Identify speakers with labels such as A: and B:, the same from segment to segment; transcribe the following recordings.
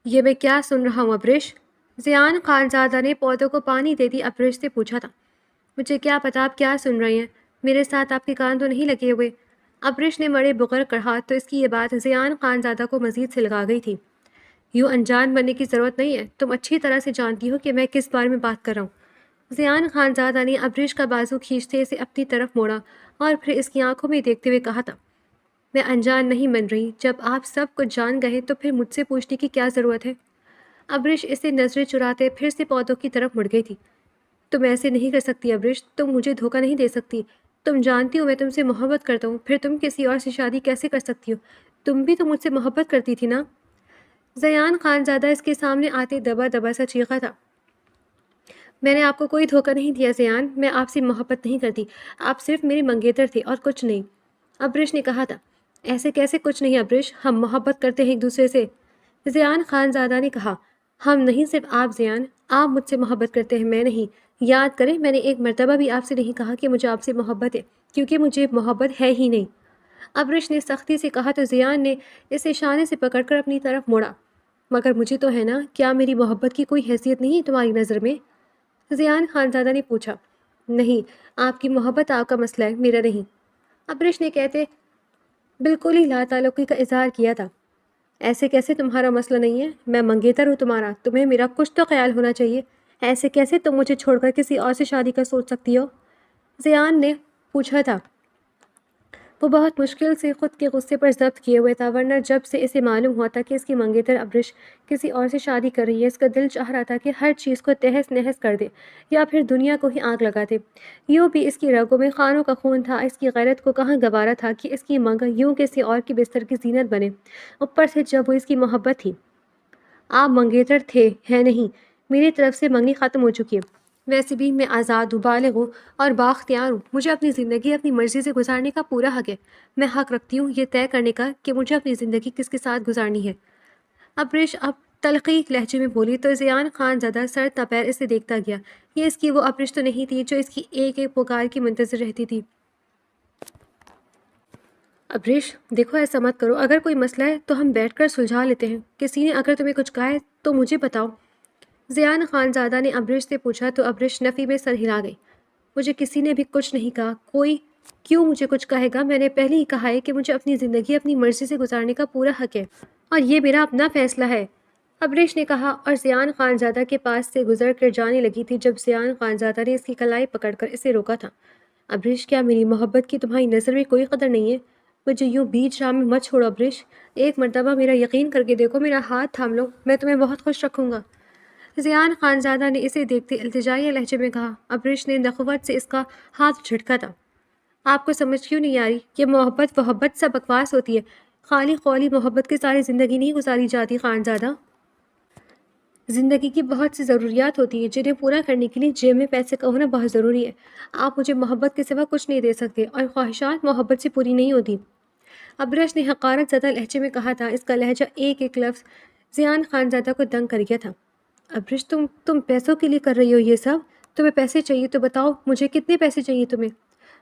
A: یہ میں کیا سن رہا ہوں ابرش؟ زیان خانزادہ نے پودوں کو پانی دیتی ابرش سے پوچھا تھا۔ مجھے کیا پتا آپ کیا سن رہے ہیں، میرے ساتھ آپ کے کان تو نہیں لگے ہوئے؟ ابرش نے مڑے بغر کڑھا تو اس کی یہ بات زیان خانزادہ کو مزید سلگا گئی تھی۔ یوں انجان بننے کی ضرورت نہیں ہے، تم اچھی طرح سے جانتی ہو کہ میں کس بارے میں بات کر رہا ہوں۔ زیان خانزادہ نے ابرش کا بازو کھینچتے اسے اپنی طرف موڑا اور پھر اس کی آنکھوں میں دیکھتے ہوئے کہا تھا، میں انجان نہیں بن رہی، جب آپ سب کچھ جان گئے تو پھر مجھ سے پوچھنے کی کیا ضرورت ہے؟ ابرش اسے نظریں چراتے پھر سے پودوں کی طرف مڑ گئی تھی۔ تم ایسے نہیں کر سکتی ابرش، تم مجھے دھوکہ نہیں دے سکتی، تم جانتی ہو میں تم سے محبت کرتا ہوں، پھر تم کسی اور سے شادی کیسے کر سکتی ہو؟ تم بھی تو مجھ سے محبت کرتی تھی نا؟ زیان خانزادہ اس کے سامنے آتے دبا دبا سا چیخا تھا، میں نے آپ کو کوئی دھوکہ نہیں دیا زیان، میں آپ سے محبت نہیں کرتی، آپ صرف میرے منگیتر تھے اور کچھ نہیں۔ ابرش نے کہا تھا، ایسے کیسے کچھ نہیں ابرش، ہم محبت کرتے ہیں ایک دوسرے سے۔ زیان خانزادہ نے کہا، ہم نہیں، صرف آپ زیان، آپ مجھ سے محبت کرتے ہیں، میں نہیں۔ یاد کریں میں نے ایک مرتبہ بھی آپ سے نہیں کہا کہ مجھے آپ سے محبت ہے، کیونکہ مجھے محبت ہے ہی نہیں۔ ابرش نے سختی سے کہا تو زیان نے اسے شانے سے پکڑ کر اپنی طرف موڑا، مگر مجھے تو ہے نا، کیا میری محبت کی کوئی حیثیت نہیں ہے تمہاری نظر میں؟ زیان خانزادہ نے پوچھا۔ نہیں، آپ کی محبت آپ کا مسئلہ ہے، میرا نہیں، ابرش نے کہتے بالکل ہی لا تعلقی کا اظہار کیا تھا۔ ایسے کیسے تمہارا مسئلہ نہیں ہے؟ میں منگیتر ہوں تمہارا، تمہیں میرا کچھ تو خیال ہونا چاہیے، ایسے کیسے تم مجھے چھوڑ کر کسی اور سے شادی کا سوچ سکتی ہو؟ زیان نے پوچھا تھا۔ وہ بہت مشکل سے خود کے غصے پر ضبط کیے ہوئے تھا، ورنہ جب سے اسے معلوم ہوا تھا کہ اس کی منگیتر ابرش کسی اور سے شادی کر رہی ہے، اس کا دل چاہ رہا تھا کہ ہر چیز کو تہس نہس کر دے یا پھر دنیا کو ہی آگ لگا دے۔ یوں بھی اس کی رگوں میں خانوں کا خون تھا، اس کی غیرت کو کہاں گوارا تھا کہ اس کی منگ یوں کسی اور کی بستر کی زینت بنے، اوپر سے جب وہ اس کی محبت تھی۔ آپ منگیتر تھے، ہے نہیں، میری طرف سے منگنی ختم ہو چکی ہے، ویسے بھی میں آزاد ہوں، بالغ ہوں اور بااختیار ہوں، مجھے اپنی زندگی اپنی مرضی سے گزارنے کا پورا حق ہے۔ میں حق رکھتی ہوں یہ طے کرنے کا کہ مجھے اپنی زندگی کس کے ساتھ گزارنی ہے۔ ابرش اب تلخی لہجے میں بولی تو زیان خان زدہ سر تپیر اسے دیکھتا گیا۔ یہ اس کی وہ ابرش تو نہیں تھی جو اس کی ایک ایک پکار کی منتظر رہتی تھی۔ ابرش دیکھو، ایسا مت کرو، اگر کوئی مسئلہ ہے تو ہم بیٹھ کر سلجھا لیتے ہیں، کسی نے اگر تمہیں کچھ کہا ہے تو مجھے بتاؤ۔ زیان خانزادہ نے ابرش سے پوچھا تو ابرش نفی میں سر ہلا گئی۔ مجھے کسی نے بھی کچھ نہیں کہا، کوئی کیوں مجھے کچھ کہے گا؟ میں نے پہلے ہی کہا ہے کہ مجھے اپنی زندگی اپنی مرضی سے گزارنے کا پورا حق ہے اور یہ میرا اپنا فیصلہ ہے، ابرش نے کہا اور زیان خانزادہ کے پاس سے گزر کر جانے لگی تھی جب زیان خانزادہ نے اس کی کلائی پکڑ کر اسے روکا تھا۔ ابرش کیا میری محبت کی تمہاری نظر میں کوئی قدر نہیں ہے؟ مجھے یوں بیچ راہ میں مت چھوڑو ابرش، ایک مرتبہ میرا یقین کر کے دیکھو، میرا ہاتھ تھام لو، میں تمہیں بہت خوش رکھوں گا۔ زیان خانزادہ نے اسے دیکھتے التجائی لہجے میں کہا۔ ابرش نے نخوت سے اس کا ہاتھ جھٹکا تھا۔ آپ کو سمجھ کیوں نہیں آ رہی کہ محبت سب بکواس ہوتی ہے، خالی قولی محبت کی ساری زندگی نہیں گزاری جاتی خانزادہ۔ زندگی کی بہت سی ضروریات ہوتی ہیں جنہیں پورا کرنے کے لیے جیب میں پیسے کا ہونا بہت ضروری ہے۔ آپ مجھے محبت کے سوا کچھ نہیں دے سکتے اور خواہشات محبت سے پوری نہیں ہوتی، ابرش نے حقارت زدہ لہجے میں کہا تھا۔ اس کا لہجہ ایک ایک لفظ زیان خانزادہ کو دنگ کر گیا تھا۔ ابرش تم پیسوں کے لیے کر رہی ہو یہ سب؟ تمہیں پیسے چاہیے تو بتاؤ مجھے، کتنے پیسے چاہیے تمہیں؟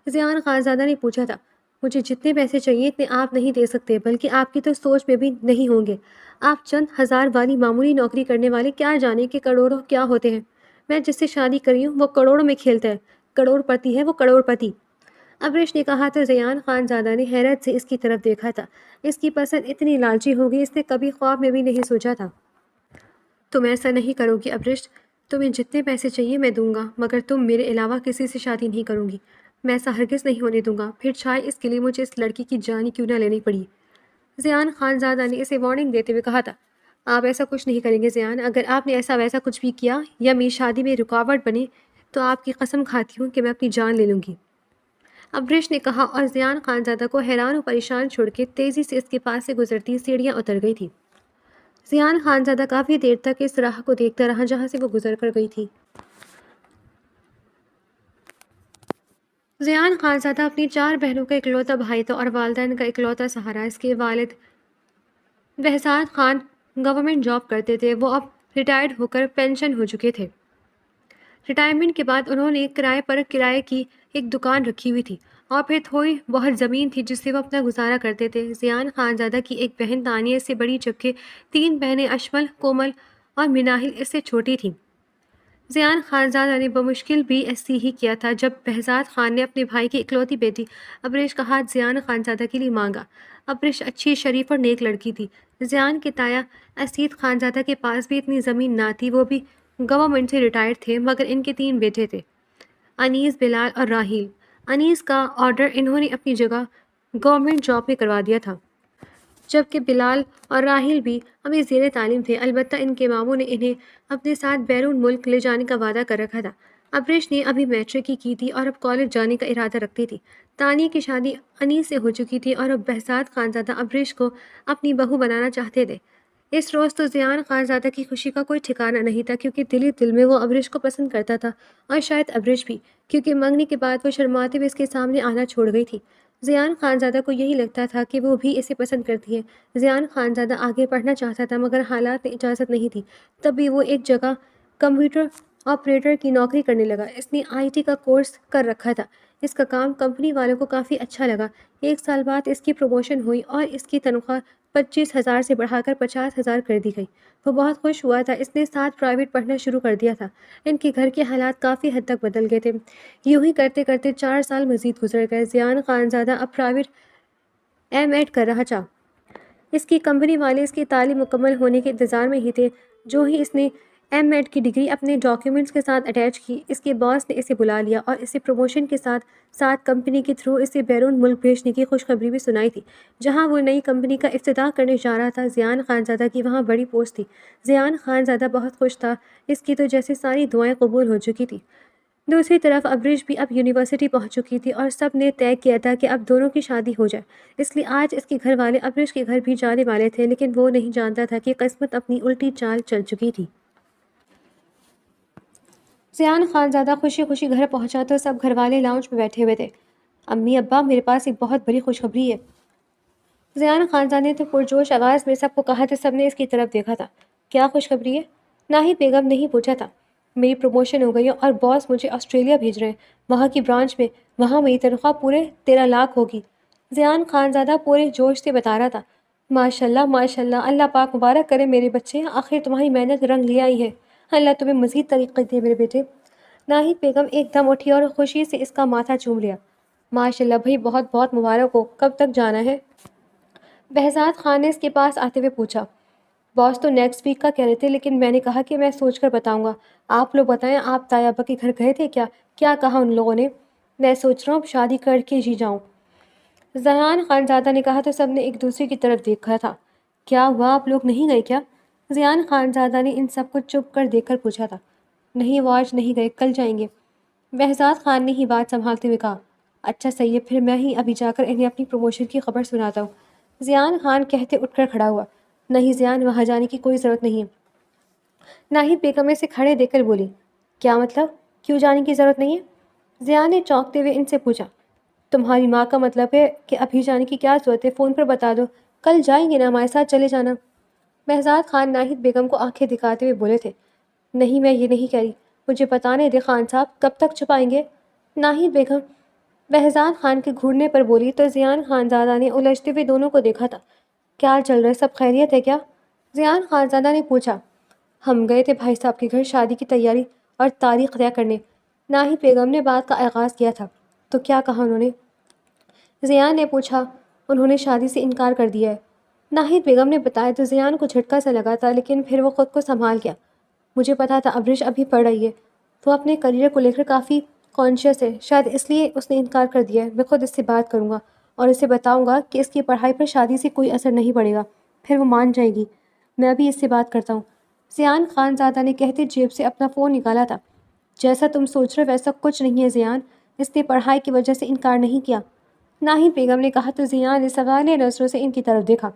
A: زیان خانزادہ نے پوچھا تھا۔ مجھے جتنے پیسے چاہیے اتنے آپ نہیں دے سکتے، بلکہ آپ کی تو سوچ میں بھی نہیں ہوں گے۔ آپ چند ہزار والی معمولی نوکری کرنے والے کیا جانے کہ کروڑوں کیا ہوتے ہیں؟ میں جس سے شادی کری ہوں وہ کروڑوں میں کھیلتا ہے، کروڑ پتی ہے وہ، کروڑ پتی، ابرش نے کہا تو زیان خانزادہ نے حیرت سے اس کی طرف دیکھا تھا۔ اس کی پسند اتنی لالچی ہوگی اس نے کبھی خواب میں بھی نہیں سوچا تھا۔ تم ایسا نہیں کرو گی ابرش، تمہیں جتنے پیسے چاہیے میں دوں گا، مگر تم میرے علاوہ کسی سے شادی نہیں کروں گی، میں ایسا ہرگز نہیں ہونے دوں گا، پھر چاہے اس کے لیے مجھے اس لڑکی کی جان ہی کیوں نہ لینی پڑی۔ زیان خانزادہ نے اسے وارننگ دیتے ہوئے کہا تھا، آپ ایسا کچھ نہیں کریں گے زیان، اگر آپ نے ایسا ویسا کچھ بھی کیا یا میری شادی میں رکاوٹ بنے تو آپ کی قسم کھاتی ہوں کہ میں اپنی جان لے لوں گی، ابرش نے کہا اور زیان خانزادہ کو حیران و پریشان چھوڑ کے تیزی سے اس کے پاس سے گزرتی سیڑھیاں اتر گئی تھی۔ زیان خانزادہ کافی دیر تک اس راہ کو دیکھتا رہا جہاں سے وہ گزر کر گئی تھی۔ زیان خانزادہ اپنی 4 بہنوں کا اکلوتا بھائی تھا اور والدین کا اکلوتا سہارا۔ اس کے والد بہزاد خان گورنمنٹ جاب کرتے تھے، وہ اب ریٹائرڈ ہو کر پینشن ہو چکے تھے۔ ریٹائرمنٹ کے بعد انہوں نے کرائے پر کرائے کی ایک دکان رکھی ہوئی تھی اور پھر تھوڑی بہت زمین تھی جس سے وہ اپنا گزارا کرتے تھے۔ زیان خانزادہ کی ایک بہن دانیہ اس سے بڑی جبکہ 3 بہنیں اشمل، کومل اور مناہل اس سے چھوٹی تھیں۔ زیان خانزادہ نے بمشکل بھی ایسے ہی کیا تھا جب بہزاد خان نے اپنے بھائی کی اکلوتی بیٹی ابریش کا ہاتھ زیان خانزادہ کے لیے مانگا۔ ابریش اچھی، شریف اور نیک لڑکی تھی۔ زیان کے تایا اسید خانزادہ کے پاس بھی اتنی زمین نہ تھی، وہ بھی گورنمنٹ سے ریٹائرڈ تھے، مگر ان کے 3 بیٹے تھے، انیس، بلال اور راہیل۔ انیس کا آرڈر انہوں نے اپنی جگہ گورنمنٹ جاب میں کروا دیا تھا، جبکہ بلال اور راہیل بھی ابھی زیر تعلیم تھے، البتہ ان کے ماموں نے انہیں اپنے ساتھ بیرون ملک لے جانے کا وعدہ کر رکھا تھا۔ ابریش نے ابھی میٹرک کی تھی اور اب کالج جانے کا ارادہ رکھتی تھی۔ تانیہ کی شادی انیس سے ہو چکی تھی اور اب بہزاد خانزادہ ابریش کو اپنی بہو بنانا چاہتے تھے۔ اس روز تو زیان خانزادہ کی خوشی کا کوئی ٹھکانہ نہیں تھا، کیونکہ دل ہی دل میں وہ ابریش کو پسند کرتا تھا، اور شاید ابریش بھی، کیونکہ منگنی کے بعد وہ شرماتے ہوئے اس کے سامنے آنا چھوڑ گئی تھی۔ زیان خانزادہ کو یہی لگتا تھا کہ وہ بھی اسے پسند کرتی ہے۔ زیان خانزادہ آگے پڑھنا چاہتا تھا، مگر حالات میں اجازت نہیں تھی۔ تب بھی وہ ایک جگہ کمپیوٹر آپریٹر کی نوکری کرنے لگا۔ اس نے IT کا کورس کر رکھا تھا۔ اس کا کام کمپنی والوں کو کافی اچھا لگا۔ 1 سال بعد اس کی پروموشن ہوئی اور اس کی تنخواہ 25,000 سے بڑھا کر 50,000 کر دی گئی۔ وہ بہت خوش ہوا تھا۔ اس نے ساتھ پرائیویٹ پڑھنا شروع کر دیا تھا۔ ان کے گھر کے حالات کافی حد تک بدل گئے تھے۔ یوں ہی کرتے کرتے 4 سال مزید گزر گئے۔ زیان خانزادہ اب پرائیویٹ M.Ed کر رہا تھا۔ اس کی کمپنی والے اس کی تعلیم مکمل ہونے کے انتظار میں ہی تھے۔ جو ہی اس نے M.Ed کی ڈگری اپنے ڈاکیومنٹس کے ساتھ اٹیچ کی، اس کے باس نے اسے بلا لیا اور اسے پروموشن کے ساتھ ساتھ کمپنی کے تھرو اسے بیرون ملک بھیجنے کی خوشخبری بھی سنائی تھی، جہاں وہ نئی کمپنی کا افتتاح کرنے جا رہا تھا۔ زیان خانزادہ کی وہاں بڑی پوسٹ تھی۔ زیان خانزادہ بہت خوش تھا۔ اس کی تو جیسے ساری دعائیں قبول ہو چکی تھی۔ دوسری طرف ابریش بھی اب یونیورسٹی پہنچ چکی تھی اور سب نے طے کیا تھا کہ اب دونوں کی شادی ہو جائے۔ اس لیے آج اس کے گھر والے ابریش کے گھر بھی جانے والے تھے، لیکن وہ نہیں جانتا تھا کہ قسمت اپنی الٹی چال چل چکی تھی۔ زیان خانزادہ خوشی خوشی گھر پہنچا تو سب گھر والے لاؤنج میں بیٹھے ہوئے تھے۔ امی ابا، میرے پاس ایک بہت بڑی خوشخبری ہے۔ زیان خانزادہ نے تو پرجوش آواز میں سب کو کہا تو سب نے اس کی طرف دیکھا تھا۔ کیا خوشخبری ہے؟ ناہید بیگم نے ہی پوچھا تھا۔ میری پروموشن ہو گئی ہے اور باس مجھے آسٹریلیا بھیج رہے ہیں، وہاں کی برانچ میں۔ وہاں میری تنخواہ پورے 13 لاکھ ہوگی۔ زیان خانزادہ پورے جوش سے بتا رہا تھا۔ ماشاء اللہ ماشاء اللہ، اللہ پاک مبارک کرے میرے بچے، آخر تمہاری محنت رنگ لے آئی ہے، اللہ تمہیں مزید ترقی دے میرے بیٹے۔ ناہید بیگم ایک دم اٹھی اور خوشی سے اس کا ماتھا چوم لیا۔ ماشاء اللہ بھائی، بہت بہت مبارک ہو، کب تک جانا ہے؟ بہزاد خان نے اس کے پاس آتے ہوئے پوچھا۔ باس تو نیکسٹ ویک کا کہہ رہے تھے، لیکن میں نے کہا کہ میں سوچ کر بتاؤں گا۔ آپ لوگ بتائیں، آپ تایا ابا کے گھر گئے تھے کیا؟ کیا کہا ان لوگوں نے؟ میں سوچ رہا ہوں اب شادی کر کے جی جاؤں، زیان خانزادہ نے کہا تو سب نے ایک دوسرے کی طرف دیکھا تھا۔ کیا ہوا، آپ لوگ نہیں گئے کیا؟ زیان خانزادہ نے ان سب کو چپ کر دیکھ کر پوچھا تھا۔ نہیں، وہ آج نہیں گئے، کل جائیں گے، بہزاد خان نے ہی بات سنبھالتے ہوئے کہا۔ اچھا صحیح ہے، پھر میں ہی ابھی جا کر انہیں اپنی پروموشن کی خبر سناتا ہوں۔ زیان خان کہتے اٹھ کر کھڑا ہوا۔ نہیں زیان، وہاں جانے کی کوئی ضرورت نہیں ہے۔ ناہید بیگم اسے کھڑے دیکھ کر بولی۔ کیا مطلب، کیوں جانے کی ضرورت نہیں ہے؟ زیان نے چونکتے ہوئے ان سے پوچھا۔ تمہاری ماں کا مطلب ہے کہ ابھی جانے کی کیا ضرورت ہے، فون پر بتا دو، کل جائیں گے نا، ہمارے ساتھ چلے جانا۔ بہزاد خان ناہید بیگم کو آنکھیں دکھاتے ہوئے بولے تھے۔ نہیں، میں یہ نہیں کہہ رہی، مجھے بتانے دے خان صاحب، کب تک چھپائیں گے؟ ناہید بیگم بہزاد خان کے گھورنے پر بولی تو زیان خانزادہ نے الجھتے ہوئے دونوں کو دیکھا تھا۔ کیا چل رہا ہے، سب خیریت ہے کیا؟ زیان خانزادہ نے پوچھا۔ ہم گئے تھے بھائی صاحب کے گھر شادی کی تیاری اور تاریخ طے کرنے، ناہید بیگم نے بات کا آغاز کیا تھا۔ تو کیا کہا انہوں نے؟ زیان نے پوچھا۔ انہوں نے شادی سے انکار کر دیا ہے، ناہید بیگم نے بتایا تو زیان کو جھٹکا سا لگا تھا، لیکن پھر وہ خود کو سنبھال گیا۔ مجھے پتا تھا ابریش ابھی پڑھ رہی ہے، وہ اپنے کریئر کو لے کر کافی کانشیس ہے، شاید اس لیے اس نے انکار کر دیا ہے۔ میں خود اس سے بات کروں گا اور اسے بتاؤں گا کہ اس کی پڑھائی پر شادی سے کوئی اثر نہیں پڑے گا، پھر وہ مان جائے گی۔ میں ابھی اس سے بات کرتا ہوں، زیان خانزادہ نے کہتے جیب سے اپنا فون نکالا تھا۔ جیسا تم سوچ رہے ویسا کچھ نہیں ہے زیان، اس نے پڑھائی کی وجہ سے انکار نہیں کیا، ناہید بیگم نے کہا تو زیان نے سوالیہ نظروں سے ان کی طرف دیکھا۔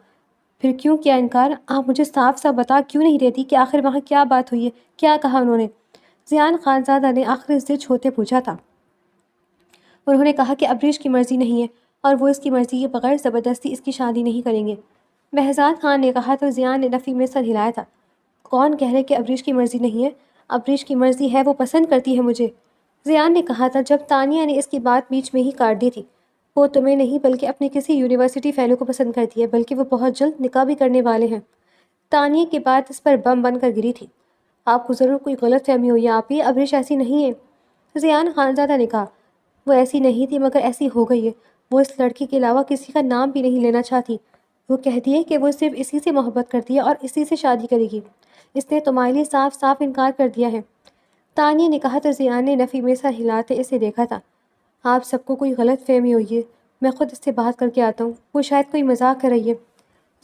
A: پھر کیوں کیا انکار؟ آپ مجھے صاف صاف بتا کیوں نہیں دیتی کہ آخر وہاں کیا بات ہوئی ہے، کیا کہا انہوں نے؟ زیان خانزادہ نے آخر ضد ہوتے پوچھا تھا۔ انہوں نے کہا کہ ابریش کی مرضی نہیں ہے اور وہ اس کی مرضی کے بغیر زبردستی اس کی شادی نہیں کریں گے، بہزاد خان نے کہا تو زیان نے نفی میں سر ہلایا تھا۔ کون کہہ رہے کہ ابریش کی مرضی نہیں ہے؟ ابریش کی مرضی ہے، وہ پسند کرتی ہے مجھے، زیان نے کہا تھا جب تانیہ نے اس کی بات بیچ میں ہی کاٹ دی تھی۔ وہ تمہیں نہیں بلکہ اپنے کسی یونیورسٹی فیلو کو پسند کرتی ہے، بلکہ وہ بہت جلد نکاح بھی کرنے والے ہیں۔ تانیہ کی بات اس پر بم بن کر گری تھی۔ آپ کو ضرور کوئی غلط فہمی ہوئی آپ ہی، ابریش ایسی نہیں ہے۔ زیان خانزادہ نے کہا، وہ ایسی نہیں تھی مگر ایسی ہو گئی ہے۔ وہ اس لڑکی کے علاوہ کسی کا نام بھی نہیں لینا چاہتی۔ وہ کہتی ہے کہ وہ صرف اسی سے محبت کرتی ہے اور اسی سے شادی کرے گی۔ اس نے تمہارے لیے صاف صاف انکار کر دیا ہے۔ تانیہ نے کہا تو زیان نے نفی میں سر ہلاتے اسے دیکھا تھا۔ آپ سب کو کوئی غلط فہمی ہوئی ہے، میں خود اس سے بات کر کے آتا ہوں، وہ شاید کوئی مذاق کر رہی ہے،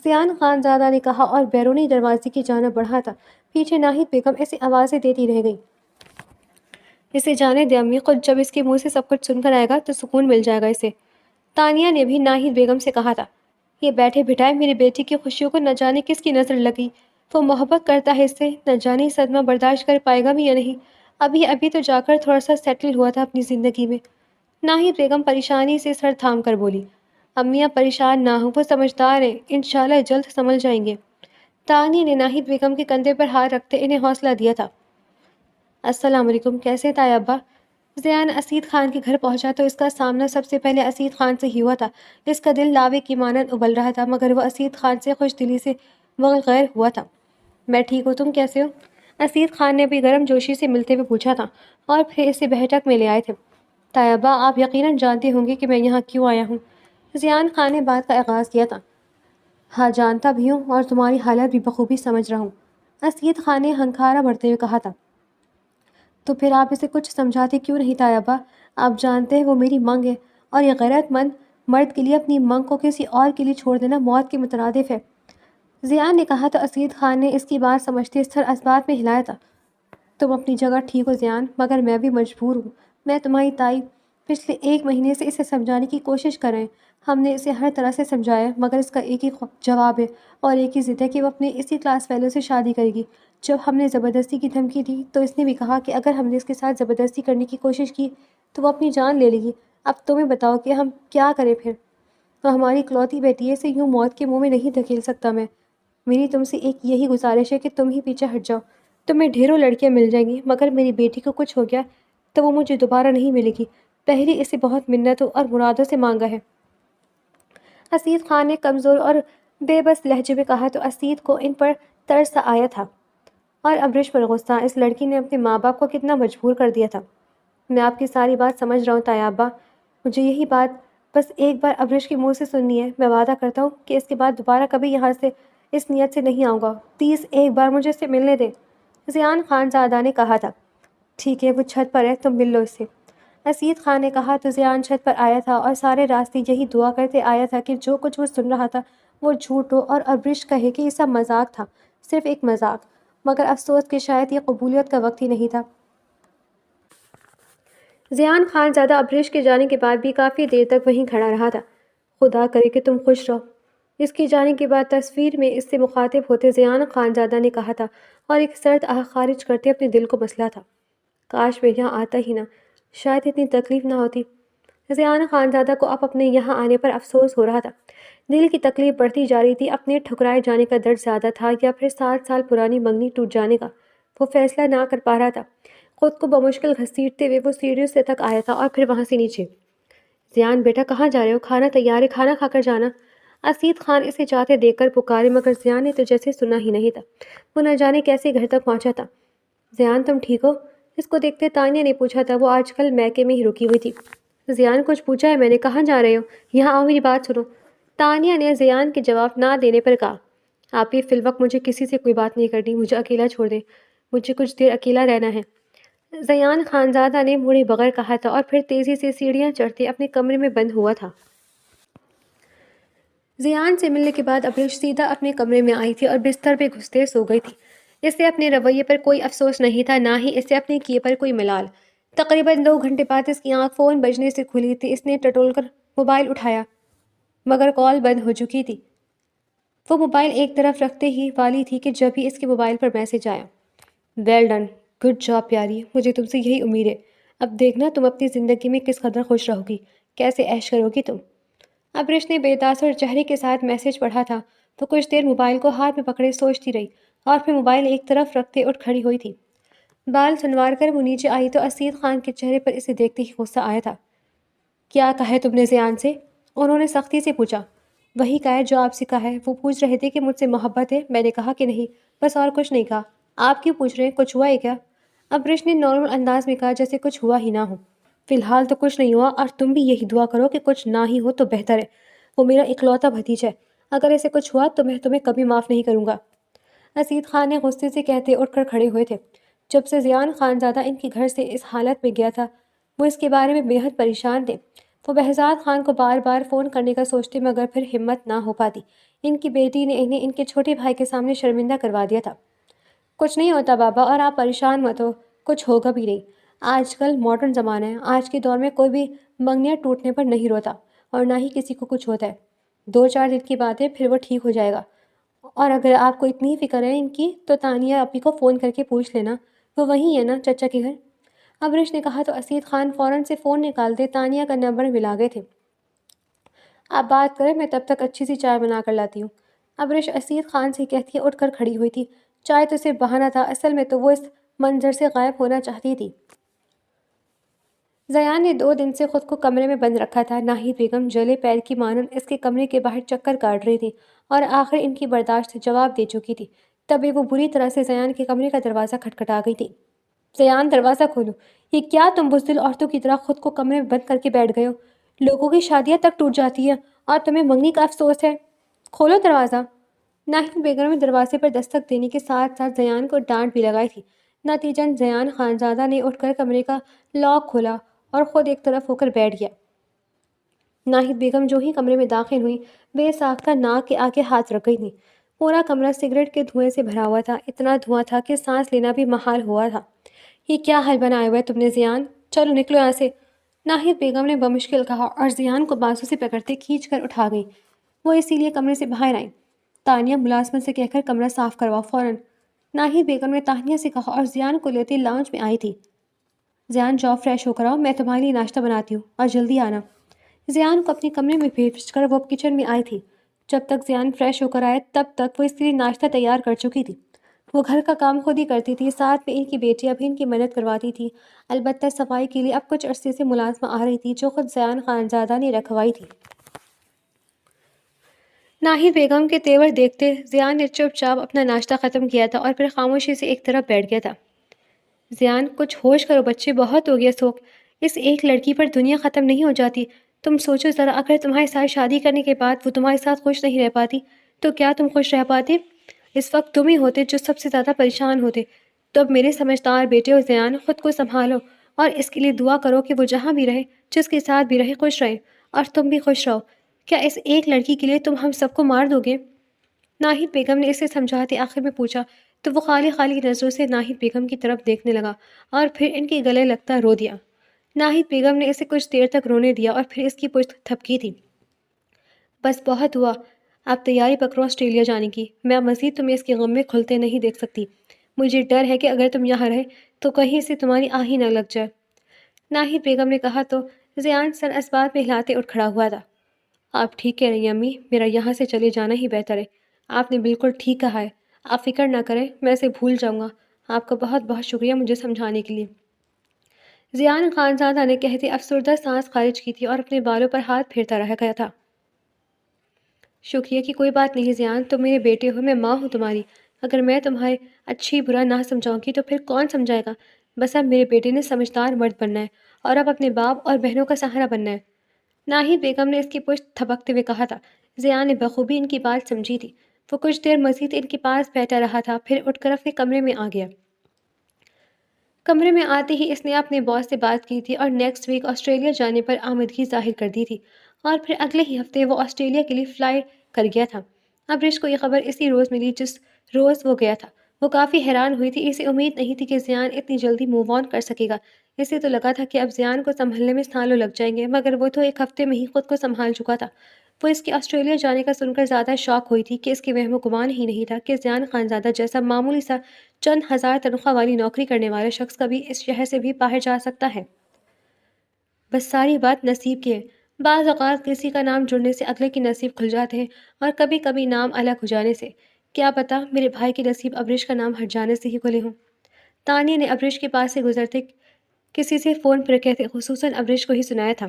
A: زیان خانزادہ نے کہا اور بیرونی دروازے کی جانب بڑھا تھا۔ پیچھے ناہید بیگم اسے آوازیں دیتی رہ گئی، اسے جانے دے امی، خود جب اس کے منہ سے سب کچھ سن کر آئے گا تو سکون مل جائے گا اسے۔ تانیہ نے بھی ناہید بیگم سے کہا تھا، یہ بیٹھے بٹھائے میری بیٹی کی خوشیوں کو نہ جانے کس کی نظر لگی، وہ محبت کرتا ہے اس سے، نہ جانے صدمہ برداشت کر پائے گا بھی یا نہیں، ابھی تو جا کر تھوڑا سا سیٹل ہوا تھا اپنی زندگی میں۔ ناہید بیگم پریشانی سے سر تھام کر بولی، امیاں پریشان نہ ہوں، وہ سمجھدار ہیں، انشاءاللہ جلد سنبھل جائیں گے۔ تانیہ نے ناہید بیگم کے کندھے پر ہاتھ رکھتے انہیں حوصلہ دیا تھا۔ السلام علیکم، کیسے تھا ابا؟ زیان اسید خان کے گھر پہنچا تو اس کا سامنا سب سے پہلے اسید خان سے ہی ہوا تھا۔ اس کا دل لاوے کی مانند ابل رہا تھا مگر وہ اسید خان سے خوش دلی سے غیر ہوا تھا۔ میں ٹھیک ہوں، تم کیسے ہو؟ اسید خان نے بھی گرم جوشی سے ملتے ہوئے پوچھا تھا اور پھر اسے بیٹھک میں لے آئے تھے۔ طیبہ، آپ یقیناً جانتے ہوں گے کہ میں یہاں کیوں آیا ہوں۔ زیان خان نے بات کا آغاز کیا تھا۔ ہاں جانتا بھی ہوں اور تمہاری حالت بھی بخوبی سمجھ رہا ہوں، اسید خان نے ہنکارا بھرتے ہوئے کہا تھا۔ تو پھر آپ اسے کچھ سمجھاتے کیوں نہیں طیبہ؟ آپ جانتے ہیں وہ میری منگ ہے اور یہ غیرت مند مرد کے لیے اپنی منگ کو کسی اور کے لیے چھوڑ دینا موت کے مترادف ہے۔ زیان نے کہا تو اسید خان نے اس کی بات سمجھتے سر اسبات میں ہلایا تھا۔ تم اپنی جگہ ٹھیک ہو زیان، مگر میں بھی مجبور ہوں، میں تمہاری تائی پچھلے 1 مہینے سے اسے سمجھانے کی کوشش کر رہے ہیں، ہم نے اسے ہر طرح سے سمجھایا مگر اس کا ایک ہی جواب ہے اور ایک ہی ضد ہے کہ وہ اپنے اسی کلاس فیلو سے شادی کرے گی۔ جب ہم نے زبردستی کی دھمکی دی تو اس نے بھی کہا کہ اگر ہم نے اس کے ساتھ زبردستی کرنے کی کوشش کی تو وہ اپنی جان لے لے گی۔ اب تمہیں بتاؤ کہ ہم کیا کریں پھر؟ تو ہماری اکلوتی بیٹی ہے، اسے یوں موت کے منہ میں نہیں دھکیل سکتا میں۔ میری تم سے ایک یہی گزارش ہے کہ تم ہی پیچھے ہٹ جاؤ، تمہیں ڈھیروں لڑکیاں مل جائیں گی مگر میری بیٹی کو کچھ ہو گیا تو وہ مجھے دوبارہ نہیں ملے گی، پہلے اسے بہت منتوں اور مرادوں سے مانگا ہے۔ اسید خان نے کمزور اور بے بس لہجے میں کہا تو اسید کو ان پر ترس سا آیا تھا اور ابرش پر غصہ، اس لڑکی نے اپنے ماں باپ کو کتنا مجبور کر دیا تھا۔ میں آپ کی ساری بات سمجھ رہا ہوں طیبہ، مجھے یہی بات بس ایک بار ابرش کے منہ سے سننی ہے، میں وعدہ کرتا ہوں کہ اس کے بعد دوبارہ کبھی یہاں سے اس نیت سے نہیں آؤں گا، پلیز ایک بار مجھے اس سے ملنے دیں۔ زیان خانزادہ نے کہا تھا، ٹھیک ہے وہ چھت پر ہے، تم مل لو اس سے۔ اسید خان نے کہا تو زیان چھت پر آیا تھا اور سارے راستے یہی دعا کرتے آیا تھا کہ جو کچھ وہ سن رہا تھا وہ جھوٹ ہو اور ابرش کہے کہ یہ سب مذاق تھا، صرف ایک مذاق، مگر افسوس کہ شاید یہ قبولیت کا وقت ہی نہیں تھا۔ زیان خانزادہ ابرش کے جانے کے بعد بھی کافی دیر تک وہیں کھڑا رہا تھا۔ خدا کرے کہ تم خوش رہو، اس کے جانے کے بعد تصویر میں اس سے مخاطب ہوتے زیان خانزادہ نے کہا تھا اور ایک سرد آہ خارج کرتے اپنے دل کو مسلا تھا، کاش میں یہاں آتا ہی نہ، شاید اتنی تکلیف نہ ہوتی۔ زیان خانزادہ کو اب اپنے یہاں آنے پر افسوس ہو رہا تھا، دل کی تکلیف بڑھتی جا رہی تھی، اپنے ٹھکرائے جانے کا درد زیادہ تھا یا پھر 7 سال پرانی منگنی ٹوٹ جانے کا، وہ فیصلہ نہ کر پا رہا تھا۔ خود کو بمشکل گھسیٹتے ہوئے وہ سیڑھیوں سے تک آیا تھا اور پھر وہاں سے نیچے۔ زیان بیٹا کہاں جا رہے ہو؟ کھانا تیار ہے، کھانا کھا کر جانا، اسید خان اسے جاتے دیکھ کر پکارے مگر زیان نے تو جیسے سنا ہی نہیں تھا، وہ نہ جانے کیسے گھر تک پہنچا تھا۔ زیان تم ٹھیک ہو؟ اس کو دیکھتے تانیہ نے پوچھا تھا، وہ آج کل میکے میں ہی رکی ہوئی تھی۔ زیان کچھ پوچھا ہے میں نے، کہاں جا رہے ہو؟ یہاں آؤ میری بات سنو، تانیہ نے زیان کے جواب نہ دینے پر کہا، آپ ہی فی الوقت مجھے کسی سے کوئی بات نہیں کرنی، مجھے اکیلا چھوڑ دیں، مجھے کچھ دیر اکیلا رہنا ہے۔ زیان خانزادہ نے مڑے بغیر کہا تھا اور پھر تیزی سے سیڑھیاں چڑھتے اپنے کمرے میں بند ہوا تھا۔ زیان سے ملنے کے بعد ابرش سیدھا اپنے کمرے میں آئی تھی اور بستر پہ گھستے سو گئی تھی۔ اسے اپنے رویے پر کوئی افسوس نہیں تھا، نہ ہی اسے اپنے کیے پر کوئی ملال۔ تقریباً 2 گھنٹے بعد اس کی آنکھ فون بجنے سے کھلی تھی، اس نے ٹٹول کر موبائل اٹھایا مگر کال بند ہو چکی تھی۔ وہ موبائل ایک طرف رکھتے ہی والی تھی کہ جب ہی اس کے موبائل پر میسج آیا، ویل ڈن، گڈ جاب پیاری، مجھے تم سے یہی امید ہے، اب دیکھنا تم اپنی زندگی میں کس قدر خوش رہو گی، کیسے عیش کرو گی تم۔ ابرش نے بے تاثر چہرے کے ساتھ میسج پڑھا تھا تو کچھ دیر موبائل کو ہاتھ میں پکڑے سوچتی رہی اور پھر موبائل ایک طرف رکھتے اٹھ کھڑی ہوئی تھی۔ بال سنوار کر وہ نیچے آئی تو اسید خان کے چہرے پر اسے دیکھتے ہی غصہ آیا تھا۔ کیا کہا ہے تم نے زیان سے؟ انہوں نے سختی سے پوچھا۔ وہی کہا ہے جو آپ سے کہا ہے، وہ پوچھ رہے تھے کہ مجھ سے محبت ہے، میں نے کہا کہ نہیں، بس اور کچھ نہیں کہا۔ آپ کیوں پوچھ رہے ہیں؟ کچھ ہوا ہے کیا؟ ابرش نے نارمل انداز میں کہا جیسے کچھ ہوا ہی نہ ہو۔ فی الحال تو کچھ نہیں ہوا، اور تم بھی یہی دعا کرو کہ کچھ نہ ہی ہو تو بہتر ہے۔ وہ میرا اکلوتا بھتیجا ہے، اگر ایسے کچھ ہوا تو میں تمہیں کبھی معاف نہیں کروں گا۔ اسید خان نے غصے سے کہتے اٹھ کر کھڑے ہوئے تھے۔ جب سے زیان خانزادہ ان کے گھر سے اس حالت میں گیا تھا، وہ اس کے بارے میں بے حد پریشان تھے۔ وہ بہزاد خان کو بار بار فون کرنے کا سوچتے مگر پھر ہمت نہ ہو پاتی۔ ان کی بیٹی نے انہیں ان کے چھوٹے بھائی کے سامنے شرمندہ کروا دیا تھا۔ کچھ نہیں ہوتا بابا، اور آپ پریشان مت ہو، کچھ ہوگا بھی نہیں۔ آج کل ماڈرن زمانہ ہے، آج کے دور میں کوئی بھی منگنیاں ٹوٹنے پر نہیں روتا، اور نہ ہی کسی کو کچھ ہوتا ہے۔ 2-4 دن کی بات ہے، پھر وہ ٹھیک ہو جائے گا۔ اور اگر آپ کو اتنی فکر ہے ان کی تو تانیہ اپی کو فون کر کے پوچھ لینا، وہ وہیں ہے نا چچا کے گھر؟ ابرش نے کہا تو اسید خان فوراً سے فون نکالتے تانیہ کا نمبر ملا گئے تھے۔ آپ بات کریں، میں تب تک اچھی سی چائے بنا کر لاتی ہوں۔ ابرش اسید خان سے کہتی اٹھ کر کھڑی ہوئی تھی۔ چائے تو صرف بہانہ تھا، اصل میں تو وہ اس منظر سے غائب ہونا چاہتی تھی۔ زیان نے 2 دن سے خود کو کمرے میں بند رکھا تھا۔ ناہید بیگم جلے پیر کی مانند اس کے کمرے کے باہر چکر کاٹ رہی تھی اور آخر ان کی برداشت جواب دے چکی تھی۔ تبھی وہ بری طرح سے زیان کے کمرے کا دروازہ کھٹکھٹا گئی تھی۔ زیان، دروازہ کھولو۔ یہ کیا تم بزدل عورتوں کی طرح خود کو کمرے میں بند کر کے بیٹھ گئے ہو؟ لوگوں کی شادیاں تک ٹوٹ جاتی ہیں اور تمہیں منگنی کا افسوس ہے؟ کھولو دروازہ۔ ناہید بیگم نے دروازے پر دستک دینے کے ساتھ ساتھ زیان کو ڈانٹ بھی لگائی تھی۔ نتیجن زیان خانزادہ نے اٹھ کر کمرے کا لاک کھولا اور خود ایک طرف ہو کر بیٹھ گیا۔ ناہید بیگم جو ہی کمرے میں داخل ہوئی، بے ساختہ ناک کے آگے ہاتھ رکھ گئی تھیں۔ پورا کمرہ سگریٹ کے دھوئیں سے بھرا ہوا تھا، اتنا دھواں تھا کہ سانس لینا بھی محال ہوا تھا۔ یہ کیا حل بنایا ہوا ہے تم نے زیان؟ چلو نکلو یہاں سے، ناہید بیگم نے بمشکل کہا اور زیان کو بازو سے پکڑتے کھینچ کر اٹھا گئی۔ وہ اسی لیے کمرے سے باہر آئیں۔ تانیہ ملازمت سے کہہ کر کمرہ صاف کرواؤ فوراً، ناہید بیگم نے تانیہ سے کہا اور زیان کو لیتے لاؤنج میں آئی تھی۔ زیان جاؤ، فریش ہو کر آؤ، میں تمہارے لیے ناشتہ بناتی ہوں اور جلدی آنا۔ زیان کو اپنے کمرے میں بھیج کر وہ کچن میں آئی تھی۔ جب تک زیان فریش ہو کر آئے تب تک وہ اس کے لیے ناشتہ تیار کر چکی تھی۔ وہ گھر کا کام خود ہی کرتی تھی، ساتھ میں ان کی بیٹیاں بھی ان کی مدد کرواتی تھی۔ البتہ صفائی کے لیے اب کچھ عرصے سے ملازمہ آ رہی تھی جو خود زیان خانزادہ نے رکھوائی تھی۔ ناہید بیگم کے تیور دیکھتے زیان نے چپ چاپ اپنا ناشتہ ختم کیا تھا اور پھر خاموشی سے ایک طرف بیٹھ گیا تھا۔ زیان، کچھ ہوش کرو بچے، بہت ہو گیا سوگ۔ اس ایک لڑکی پر دنیا ختم نہیں ہو جاتی۔ تم سوچو ذرا، اگر تمہارے ساتھ شادی کرنے کے بعد وہ تمہارے ساتھ خوش نہیں رہ پاتی تو کیا تم خوش رہ پاتے؟ اس وقت تم ہی ہوتے جو سب سے زیادہ پریشان ہوتے۔ تو اب میرے سمجھدار بیٹے ہو زیان، خود کو سنبھالو اور اس کے لیے دعا کرو کہ وہ جہاں بھی رہے، جس کے ساتھ بھی رہے، خوش رہے اور تم بھی خوش رہو۔ کیا اس ایک لڑکی کے لیے تم ہم سب کو مار دو گے؟ ناہید بیگم نے اسے سمجھاتے آخر میں پوچھا تو وہ خالی خالی نظروں سے ناہید بیگم کی طرف دیکھنے لگا اور پھر ان کے گلے لگتا رو دیا۔ ناہید بیگم نے اسے کچھ دیر تک رونے دیا اور پھر اس کی پشت تھپکی تھی۔ بس بہت ہوا، اب تیاری پکڑو آسٹریلیا جانے کی۔ میں مزید تمہیں اس کے غم میں کھلتے نہیں دیکھ سکتی۔ مجھے ڈر ہے کہ اگر تم یہاں رہے تو کہیں سے تمہاری آہی نہ لگ جائے۔ ناہید بیگم نے کہا تو زیان سر اسبات میں ہلاتے اٹھ کھڑا ہوا تھا۔ آپ ٹھیک کہہ رہی ہیں امی، میرا یہاں سے چلے جانا ہی بہتر ہے۔ آپ نے بالکل ٹھیک کہا ہے، آپ فکر نہ کریں، میں اسے بھول جاؤں گا۔ آپ کا بہت بہت شکریہ مجھے سمجھانے کے لیے۔ زیان خانزادہ نے کہتے افسردہ سانس خارج کی تھی اور اپنے بالوں پر ہاتھ پھیرتا رہ گیا تھا۔ شکریہ کی کوئی بات نہیں زیان، تم میرے بیٹے ہو، میں ماں ہوں تمہاری۔ اگر میں تمہارے اچھی برا نہ سمجھاؤں گی تو پھر کون سمجھائے گا؟ بس اب میرے بیٹے نے سمجھدار مرد بننا ہے اور اب اپنے باپ اور بہنوں کا سہارا بننا ہے۔ ناہید بیگم نے اس کی پشت تھپکتے ہوئے کہا تھا۔ زیان نے بخوبی ان کی بات سمجھی تھی۔ وہ کچھ دیر مزید ان کے پاس بیٹھا رہا تھا، پھر اٹھ کر اپنے کمرے میں آ گیا۔ کمرے میں آتے ہی اس نے اپنے باس سے بات کی تھی اور نیکسٹ ویک آسٹریلیا جانے پر آمدگی ظاہر کر دی تھی، اور پھر اگلے ہی ہفتے وہ آسٹریلیا کے لیے فلائی کر گیا تھا۔ ابرش کو یہ خبر اسی روز ملی جس روز وہ گیا تھا۔ وہ کافی حیران ہوئی تھی، اسے امید نہیں تھی کہ زیان اتنی جلدی موو آن کر سکے گا۔ اسے تو لگا تھا کہ اب زیان کو سنبھلنے میں سالوں لگ جائیں گے، مگر وہ تو ایک ہفتے میں ہی خود کو سنبھال چکا تھا۔ وہ اس کے آسٹریلیا جانے کا سن کر زیادہ شاک ہوئی تھی کہ اس کے وہم و گمان ہی نہیں تھا کہ زیان خانزادہ جیسا معمولی سا چند ہزار تنخواہ والی نوکری کرنے والا شخص کبھی اس شہر سے بھی باہر جا سکتا ہے۔ بس ساری بات نصیب کی ہے۔ بعض اوقات کسی کا نام جڑنے سے اگلے کے نصیب کھل جاتے ہیں اور کبھی کبھی نام الگ ہو جانے سے۔ کیا پتہ میرے بھائی کے نصیب ابرش کا نام ہٹ جانے سے ہی کھلے ہوں۔ تانیہ نے ابرش کے پاس سے گزرتے کسی سے فون پر کہتے خصوصاً ابرش کو ہی سنایا تھا۔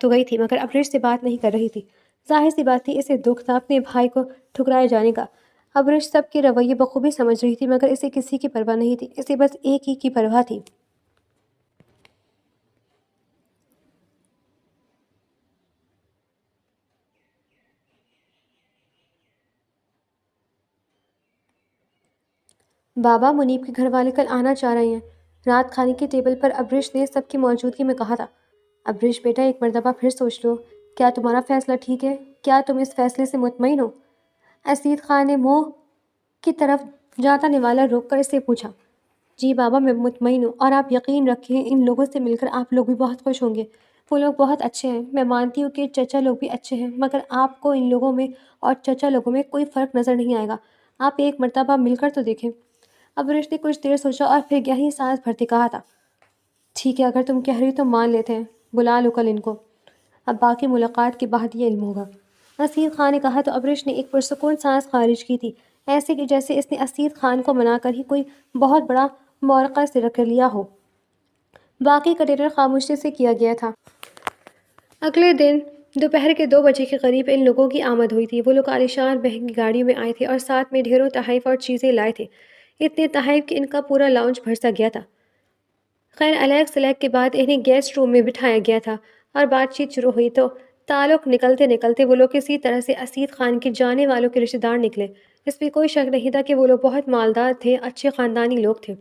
A: تو گئی تھی مگر ابریش سے بات نہیں کر رہی تھی۔ ظاہر سی بات تھی اسے دکھ تھا اپنے بھائی کو ٹھکرائے جانے کا۔ ابریش سب کے رویے بخوبی سمجھ رہی تھی مگر اسے کسی کی پرواہ نہیں تھی، اسے بس ایک ہی کی پرواہ تھی۔ بابا، منیب کے گھر والے کل آنا چاہ رہے ہیں، رات کھانے کی ٹیبل پر ابریش نے سب کی موجودگی میں کہا تھا۔ ابریش بیٹا، ایک مرتبہ پھر سوچ لو، کیا تمہارا فیصلہ ٹھیک ہے؟ کیا تم اس فیصلے سے مطمئن ہو؟ اسید خان نے منہ کی طرف جاتا نوالا روک کر اس سے پوچھا۔ جی بابا، میں مطمئن ہوں، اور آپ یقین رکھیں ان لوگوں سے مل کر آپ لوگ بھی بہت خوش ہوں گے۔ وہ لوگ بہت اچھے ہیں، میں مانتی ہوں کہ چچا لوگ بھی اچھے ہیں، مگر آپ کو ان لوگوں میں اور چچا لوگوں میں کوئی فرق نظر نہیں آئے گا۔ آپ ایک مرتبہ مل کر تو دیکھیں۔ ابریش نے کچھ دیر سوچا اور پھر گہری سانس بھرتے کہا تھا، ٹھیک ہے، اگر تم کہہ رہی تو مان لیتے ہیں، بلا لو کل ان کو، اب باقی ملاقات کے بعد یہ علم ہوگا۔ اسید خان نے کہا تو ابریش نے ایک پرسکون سانس خارج کی تھی، ایسے کہ جیسے اس نے اسید خان کو منا کر ہی کوئی بہت بڑا معرکہ سے رکھ لیا ہو۔ باقی کا ڈنر خاموشی سے کیا گیا تھا۔ اگلے دن دوپہر کے 2 بجے کے قریب ان لوگوں کی آمد ہوئی تھی۔ وہ لوگ عالیشان مہنگی گاڑیوں میں آئے تھے اور ساتھ میں ڈھیروں تحائف اور چیزیں لائے تھے، اتنے تحائف کہ ان کا پورا لاؤنج بھر سا گیا تھا۔ خیر الیگ سلیگ کے بعد انہیں گیسٹ روم میں بٹھایا گیا تھا اور بات چیت شروع ہوئی تو تعلق نکلتے نکلتے وہ لوگ کسی طرح سے اسید خان کے جانے والوں کے رشتہ دار نکلے۔ اس میں کوئی شک نہیں تھا کہ وہ لوگ بہت مالدار تھے، اچھے خاندانی لوگ تھے۔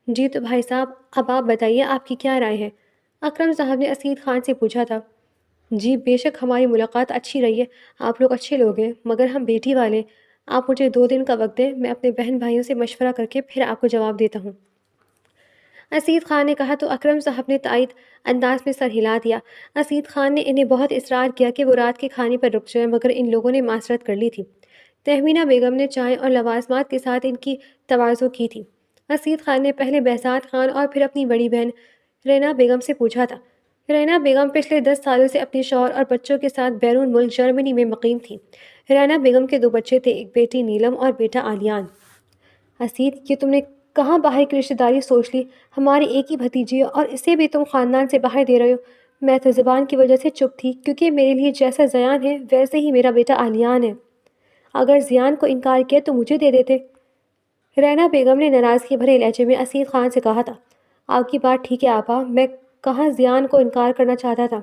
A: جی تو بھائی صاحب، اب آپ بتائیے آپ کی کیا رائے ہے؟ اکرم صاحب نے اسید خان سے پوچھا تھا۔ جی بے شک ہماری ملاقات اچھی رہی ہے، آپ لوگ اچھے لوگ ہیں، مگر ہم بیٹی والے، آپ مجھے 2 دن کا وقت دیں، میں اپنے بہن بھائیوں سے مشورہ کر کے پھر آپ کو جواب دیتا ہوں۔ اسید خان نے کہا تو اکرم صاحب نے تائید انداز میں سر ہلا دیا۔ اسید خان نے انہیں بہت اصرار کیا کہ وہ رات کے کھانے پر رک جائیں مگر ان لوگوں نے معذرت کر لی تھی۔ تہمینہ بیگم نے چائے اور لوازمات کے ساتھ ان کی تواضع کی تھی۔ اسید خان نے پہلے بہزاد خان اور پھر اپنی بڑی بہن رینا بیگم سے پوچھا تھا۔ رینا بیگم پچھلے 10 سالوں سے اپنے شوہر اور بچوں کے ساتھ بیرون ملک جرمنی میں مقیم تھی۔ رینا بیگم کے 2 بچے تھے، ایک بیٹی نیلم اور بیٹا آلیان۔ اسید، یہ تم نے کہاں باہر کی رشتہ داری سوچ لی؟ ہماری ایک ہی بھتیجی ہے اور اسے بھی تم خاندان سے باہر دے رہے ہو۔ میں تو زبان کی وجہ سے چپ تھی، کیونکہ میرے لیے جیسا زیان ہے ویسے ہی میرا بیٹا آلیان ہے۔ اگر زیان کو انکار کیا تو مجھے دے دیتے۔ رینا بیگم نے ناراضگی بھرے لہجے میں اسید خان سے کہا تھا۔ آپ کی بات ٹھیک ہے آپا، میں کہاں زیان کو انکار کرنا چاہتا تھا،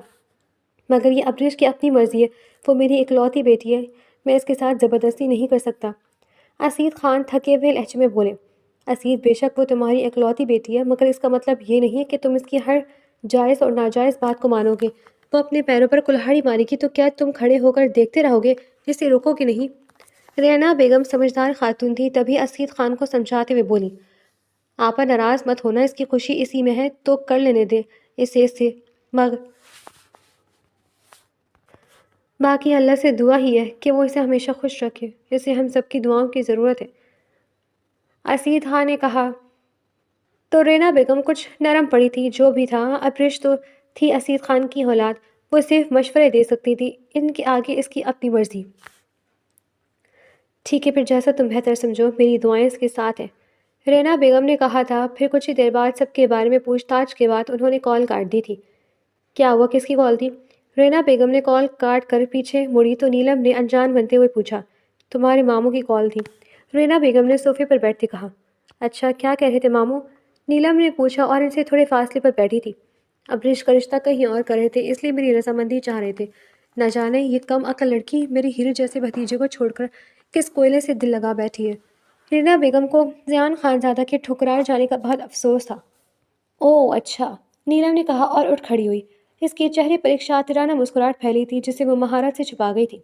A: مگر یہ ابریش کی اپنی مرضی ہے، وہ میری اکلوتی بیٹی ہے، میں اس کے ساتھ زبردستی نہیں کر سکتا۔ اسید خان تھکے ہوئے لہجے میں بولے۔ اسید، بے شک وہ تمہاری اکلوتی بیٹی ہے، مگر اس کا مطلب یہ نہیں ہے کہ تم اس کی ہر جائز اور ناجائز بات کو مانو گے۔ وہ اپنے پیروں پر کلہاڑی مارے گی تو کیا تم کھڑے ہو کر دیکھتے رہو گے، اسے روکو گے نہیں؟ رینا بیگم سمجھدار خاتون تھی، تبھی اسید خان کو سمجھاتے ہوئے بولی، آپا ناراض مت ہونا، اس کی خوشی اسی میں ہے تو کر لینے دے اسے مگر باقی اللہ سے دعا ہی ہے کہ وہ اسے ہمیشہ خوش رکھے، اسے ہم سب کی دعاؤں کی ضرورت ہے۔ اسید خان نے کہا تو رینا بیگم کچھ نرم پڑی تھی۔ جو بھی تھا، ابریش تو تھی اسید خان کی اولاد، وہ صرف مشورے دے سکتی تھی، ان کے آگے اس کی اپنی مرضی۔ ٹھیک ہے، پھر جیسا تم بہتر سمجھو، میری دعائیں اس کے ساتھ ہیں، رینا بیگم نے کہا تھا۔ پھر کچھ ہی دیر بعد سب کے بارے میں پوچھ تاچھ کے بعد انہوں نے کال کاٹ دی تھی۔ کیا ہوا، کس کی کال تھی؟ رینا بیگم نے کال کاٹ کر پیچھے مڑی تو نیلم نے انجان بنتے ہوئے پوچھا۔ تمہارے ماموں کی کال تھی، رینا بیگم نے صوفے پر بیٹھتے کہا۔ اچھا، کیا کہہ رہے تھے ماموں؟ نیلم نے پوچھا اور ان سے تھوڑے فاصلے پر بیٹھی تھی۔ ابریش کا رشتہ کہیں اور کر رہے تھے، اس لیے میری رضامندی چاہ رہے تھے۔ نہ جانے یہ کم عقل لڑکی میری ہیرے جیسے بھتیجے کو چھوڑ کر کس کوئلے سے دل لگا بیٹھی ہے۔ رینا بیگم کو زیان خانزادہ کے ٹھکرائے جانے کا بہت افسوس تھا۔ اوہ اچھا، نیلم نے کہا اور اٹھ کھڑی ہوئی۔ اس کے چہرے پر ایک شاطرانہ مسکراہٹ پھیلی تھی جسے وہ مہارت سے چھپا گئی تھی۔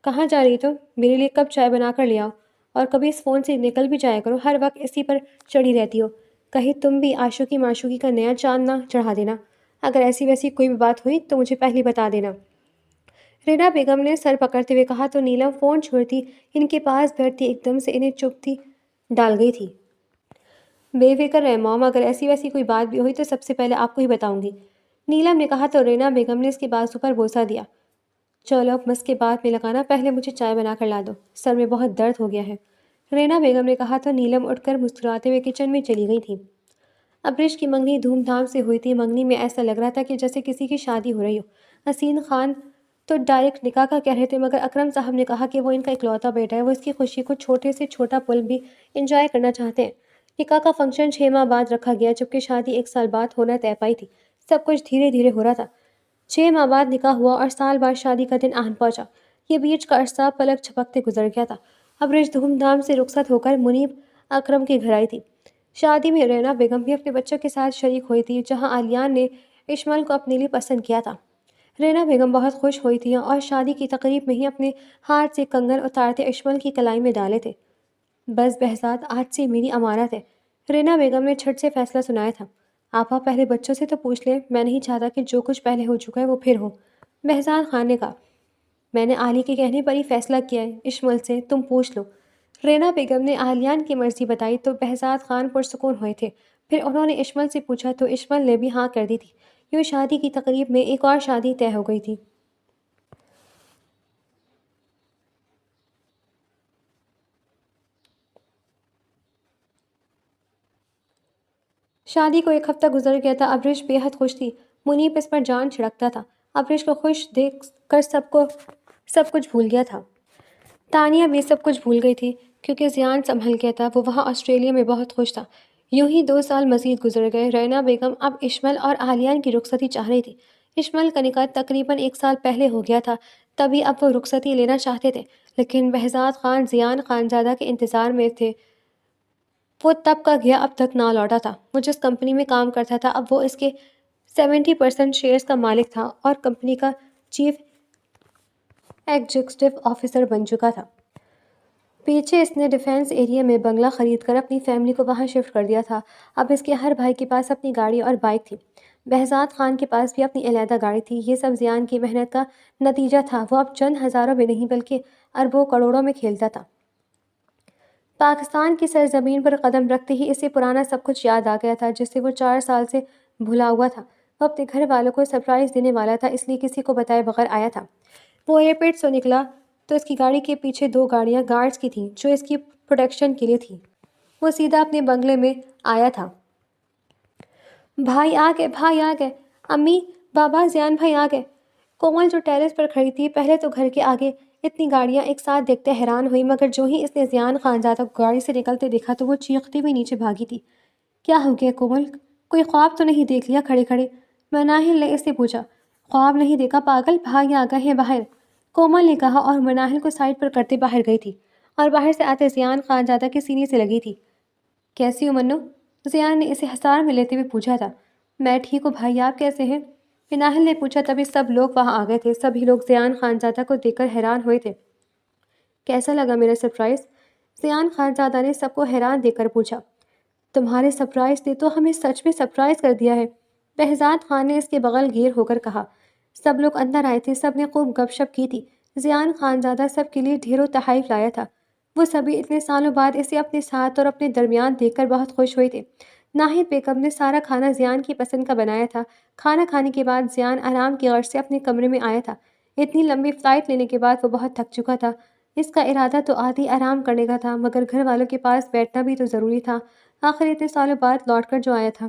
A: کہاں جا رہی تم؟ میرے لیے کب چائے بنا کر لے آؤ، اور کبھی اس فون سے نکل بھی جایا کرو، ہر وقت اسی پر چڑھی رہتی ہو، کہیں تم بھی عاشقی معشوقی کا نیا چاند نہ چڑھا دینا۔ اگر ایسی ویسی کوئی بھی بات ہوئی تو مجھے پہلے بتا دینا۔ رینا بیگم نے سر پکڑتے ہوئے کہا تو نیلم فون چھوڑتی ان کے پاس بیٹھتی ایک دم سے انہیں چپتی ڈال گئی تھی۔ بے فکر رہے موم، اگر ایسی ویسی کوئی بات بھی ہوئی تو سب سے پہلے آپ کو ہی بتاؤں گی، نیلم نے کہا تو رینا بیگم نے اس کے بازو پر بوسہ دیا۔ چلو اب مس کے بعد میں لگانا، پہلے مجھے چائے بنا کر لا دو، سر میں بہت درد ہو گیا ہے، رینا بیگم نے کہا تو نیلم اٹھ کر مسکراتے ہوئے کچن میں چلی گئی تھی۔ ابرش کی منگنی دھوم دھام سے ہوئی تھی، منگنی میں ایسا لگ رہا تھا کہ جیسے کسی کی شادی ہو رہی ہو۔ حسین خان تو ڈائریکٹ نکاح کا کہہ رہے تھے، مگر اکرم صاحب نے کہا کہ وہ ان کا اکلوتا بیٹا ہے، وہ اس کی خوشی کو چھوٹے سے چھوٹا پل بھی انجوائے کرنا چاہتے ہیں۔ نکاح کا فنکشن 6 ماہ بعد رکھا گیا، جبکہ شادی 1 سال بعد ہونا طے پائی تھی۔ سب کچھ دھیرے دھیرے ہو رہا تھا۔ 6 ماہ بعد نکاح ہوا اور سال بعد شادی کا دن آن پہنچا۔ یہ بیچ کا عرصہ پلک جھپکتے گزر گیا تھا۔ ابرش دھوم دھام سے رخصت ہو کر منیب اکرم کے گھر آئی تھی۔ شادی میں رینا بیگم بھی اپنے بچوں کے ساتھ شریک ہوئی تھی، جہاں عالیان نے اشمل کو اپنے لیے پسند کیا تھا۔ رینا بیگم بہت خوش ہوئی تھی اور شادی کی تقریب میں ہی اپنے ہاتھ سے کنگن اتارتے اشمل کی کلائی میں ڈالے تھے۔ بس بہزاد، آج سے میری امانت ہے، رینا بیگم نے چھٹ سے فیصلہ سنایا تھا۔ آپا پہلے بچوں سے تو پوچھ لیں، میں نہیں چاہتا کہ جو کچھ پہلے ہو چکا ہے وہ پھر ہو، بہزاد خان نے کہا۔ میں نے عالی کے کہنے پر ہی فیصلہ کیا ہے، اشمل سے تم پوچھ لو۔ رینا بیگم نے عالیان کی مرضی بتائی تو بہزاد خان پرسکون ہوئے تھے۔ پھر انہوں نے اشمل سے پوچھا تو اشمل نے بھی ہاں کر دی تھی۔ یوں شادی کی تقریب میں ایک اور شادی طے ہو گئی تھی۔ شادی کو 1 ہفتہ گزر گیا تھا۔ ابرش بے حد خوش تھی، منیب اس پر جان چھڑکتا تھا۔ ابرش کو خوش دیکھ کر سب کچھ بھول گیا تھا۔ تانیہ بھی سب کچھ بھول گئی تھی، کیونکہ زیان سنبھل گیا تھا، وہ وہاں آسٹریلیا میں بہت خوش تھا۔ یوں ہی 2 سال مزید گزر گئے۔ رینا بیگم اب اشمل اور عالیان کی رخصتی چاہ رہی تھی۔ اشمل کا نکاح تقریباً 1 سال پہلے ہو گیا تھا، تبھی اب وہ رخصتی لینا چاہتے تھے، لیکن بہزاد خان زیان خانزادہ کے انتظار میں تھے۔ وہ تب کا گیا اب تک نہ لوٹا تھا۔ وہ جس کمپنی میں کام کرتا تھا، اب وہ اس کے 70% شیئرز کا مالک تھا اور کمپنی کا چیف ایگزیکٹو آفیسر بن چکا تھا۔ پیچھے اس نے ڈیفنس ایریا میں بنگلہ خرید کر اپنی فیملی کو وہاں شفٹ کر دیا تھا۔ اب اس کے ہر بھائی کے پاس اپنی گاڑی اور بائک تھی۔ بہزاد خان کے پاس بھی اپنی علیحدہ گاڑی تھی۔ یہ سب زیان کی محنت کا نتیجہ تھا۔ وہ اب چند ہزاروں میں نہیں بلکہ اربوں کروڑوں میں کھیلتا تھا۔ پاکستان کی سرزمین پر قدم رکھتے ہی اسے پرانا سب کچھ یاد آ گیا تھا، جسے وہ 4 سال سے بھلا ہوا تھا۔ وہ اپنے گھر والوں کو سرپرائز دینے والا تھا، اس لیے کسی کو بتائے بغیر آیا تھا۔ وہ ایئرپورٹ سے نکلا تو اس کی گاڑی کے پیچھے 2 گاڑیاں گارڈز کی تھیں، جو اس کی پروٹیکشن کے لیے تھیں۔ وہ سیدھا اپنے بنگلے میں آیا تھا۔ بھائی آ گئے، بھائی آ گئے، امی، بابا، زیان بھائی آ گئے۔ کومل جو ٹیرس پر کھڑی تھی، پہلے تو گھر کے آگے اتنی گاڑیاں ایک ساتھ دیکھتے حیران ہوئی، مگر جو ہی اس نے زیان خانزادہ کو گاڑی سے نکلتے دیکھا تو وہ چیختی ہوئی نیچے بھاگی تھی۔ کیا ہو گیا کومل؟ کوئی خواب تو نہیں دیکھ لیا کھڑے کھڑے؟ مناہل نے اس سے پوچھا۔ خواب نہیں دیکھا پاگل، بھائی آ گئے ہیں باہر، کومل نے کہا اور مناہل کو سائڈ پر کرتے باہر گئی تھی اور باہر سے آتے زیان خانزادہ کے سینے سے لگی تھی۔ کیسی ہو منو؟ زیان نے اسے حصار میں لیتے ہوئے پوچھا تھا۔ میں ٹھیک ہوں بھائی، آپ کیسے ہیں؟ مناہل نے پوچھا۔ تبھی سب لوگ وہاں آ گئے تھے۔ سبھی لوگ زیان خانزادہ کو دیکھ کر حیران ہوئے تھے۔ کیسا لگا میرا سرپرائز؟ زیان خانزادہ نے سب کو حیران دیکھ کر پوچھا۔ تمہارے سرپرائز نے تو ہمیں سچ میں سرپرائز کر دیا ہے، بہزاد خان نے اس کے بغل گیر ہو کر کہا۔ سب لوگ اندر آئے تھے، سب نے خوب گپ شپ کی تھی۔ زیان خانزادہ سب کے لیے ڈھیروں تحائف لایا تھا۔ وہ سبھی اتنے سالوں بعد اسے اپنے ساتھ اور اپنے درمیان دیکھ کر بہت خوش ہوئے تھے۔ ناہید بیگم نے سارا کھانا زیان کی پسند کا بنایا تھا۔ کھانا کھانے کے بعد زیان آرام کی غرض سے اپنے کمرے میں آیا تھا۔ اتنی لمبی فلائٹ لینے کے بعد وہ بہت تھک چکا تھا۔ اس کا ارادہ تو آدھی آرام کرنے کا تھا، مگر گھر والوں کے پاس بیٹھنا بھی تو ضروری تھا، آخر اتنے سالوں بعد لوٹ کر جو آیا تھا۔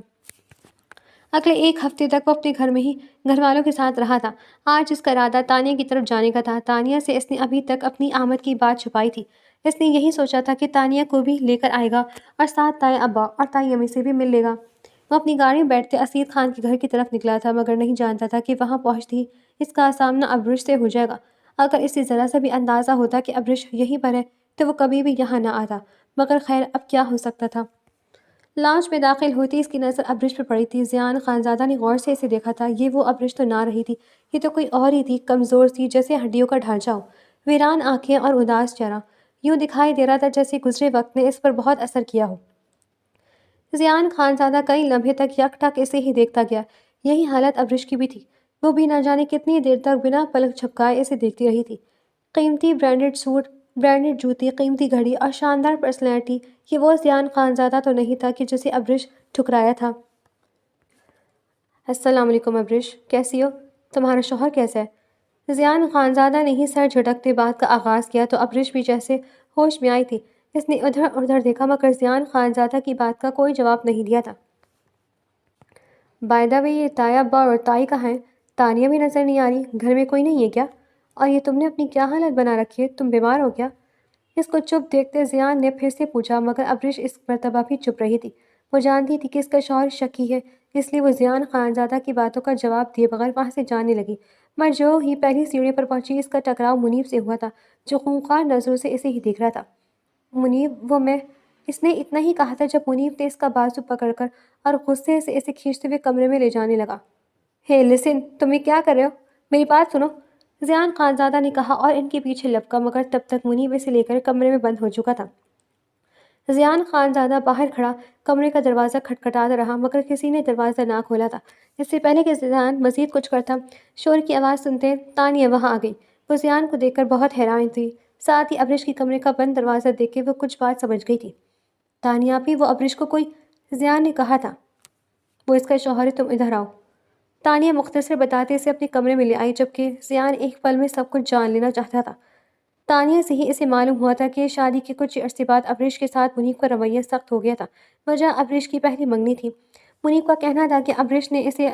A: اگلے 1 ہفتے تک وہ اپنے گھر میں ہی گھر والوں کے ساتھ رہا تھا۔ آج اس کا ارادہ تانیہ کی طرف جانے کا تھا۔ تانیہ سے اس نے ابھی تک اپنی آمد کی بات چھپائی تھی۔ اس نے یہی سوچا تھا کہ تانیہ کو بھی لے کر آئے گا اور ساتھ تائے ابا اور تائی امی سے بھی مل لے گا۔ وہ اپنی گاڑی میں بیٹھتے اسید خان کے گھر کی طرف نکلا تھا، مگر نہیں جانتا تھا کہ وہاں پہنچتے ہی اس کا سامنا ابرش سے ہو جائے گا۔ اگر اسے ذرا سا بھی اندازہ ہوتا کہ ابرش یہیں پر ہے تو وہ کبھی بھی یہاں نہ آتا، مگر خیر اب کیا ہو سکتا تھا۔ لاؤنج میں داخل ہوتی اس کی نظر ابرش پر پڑی تھی۔ زیان خانزادہ نے غور سے اسے دیکھا تھا۔ یہ وہ ابرش تو نہ رہی تھی، یہ تو کوئی اور ہی تھی، کمزور سی، جیسے ہڈیوں کا ڈھانچہ ہو، ویران آنکھیں اور اداس چہرہ۔ یوں دکھائی دے رہا تھا جیسے گزرے وقت نے اس پر بہت اثر کیا ہو۔ زیان خانزادہ کئی لمحے تک یک ٹک اسے ہی دیکھتا گیا۔ یہی حالت ابرش کی بھی تھی۔ وہ بھی نہ جانے کتنی دیر تک بنا پلک جھپکائے اسے دیکھتی رہی تھی۔ قیمتی برانڈڈ سوٹ، برانڈڈ جوتے، قیمتی گھڑی اور شاندار پرسنالٹی، یہ وہ زیان خانزادہ تو نہیں تھا کہ جسے ابرش ٹھکرایا تھا۔ السلام علیکم ابرش، کیسی ہو؟ تمہارا شوہر کیسا ہے؟ زیان خانزادہ نے ہی سر جھٹکتے بات کا آغاز کیا تو ابرش بھی جیسے ہوش میں آئی تھی۔ اس نے ادھر ادھر دیکھا، مگر زیان خانزادہ کی بات کا کوئی جواب نہیں دیا تھا۔ بائی دا وے یہ تایا ابا اور تائی کہاں ہیں؟ تانیہ بھی نظر نہیں آ رہی، گھر میں کوئی نہیں ہے کیا؟ اور یہ تم نے اپنی کیا حالت بنا رکھی ہے؟ تم بیمار ہو کیا؟ اس کو چپ دیکھتے زیان نے پھر سے پوچھا، مگر ابرش اس مرتبہ بھی چپ رہی تھی۔ وہ جانتی تھی کہ اس کا شوہر شکی ہے، اس لیے وہ زیان خانزادہ کی باتوں کا جواب دیے بغیر وہاں سے جانے لگی۔ مگر جو ہی پہلی سیڑھی پر پہنچی، اس کا ٹکراؤ منیب سے ہوا تھا، جو خونخوار نظروں سے اسے ہی دیکھ رہا تھا۔ منیب، وہ میں… اس نے اتنا ہی کہا تھا جب منیب نے اس کا بازو پکڑ کر اور غصے سے اسے کھینچتے ہوئے کمرے میں لے جانے لگا۔ ہے لسن، تم یہ کیا کر رہے ہو؟ میری بات سنو، زیان خانزادہ نے کہا اور ان کے پیچھے لپکا، مگر تب تک منیب اسے لے کر کمرے میں بند ہو چکا تھا۔ زیان خانزادہ باہر کھڑا کمرے کا دروازہ کھٹکھٹاتا رہا، مگر کسی نے دروازہ نہ کھولا تھا۔ اس سے پہلے کہ زیان مزید کچھ کرتا، شور کی آواز سنتے تانیہ وہاں آ گئی۔ وہ زیان کو دیکھ کر بہت حیران تھی، ساتھ ہی ابرش کی کمرے کا بند دروازہ دیکھ کے وہ کچھ بات سمجھ گئی تھی۔ تانیہ بھی، وہ ابرش کو کوئی… زیان نے کہا تھا وہ اس کا شوہر ہے، تم ادھر آؤ۔ تانیہ مختصر بتاتے اسے اپنے کمرے میں لے آئی، جبکہ زیان ایک پل میں سب کچھ جان لینا چاہتا تھا۔ تانیہ سے ہی اسے معلوم ہوا تھا کہ شادی کے کچھ عرصے بعد ابرش کے ساتھ منیب کا رویہ سخت ہو گیا تھا۔ وجہ ابرش کی پہلی منگنی تھی۔ منیب کا کہنا تھا کہ ابرش نے اسے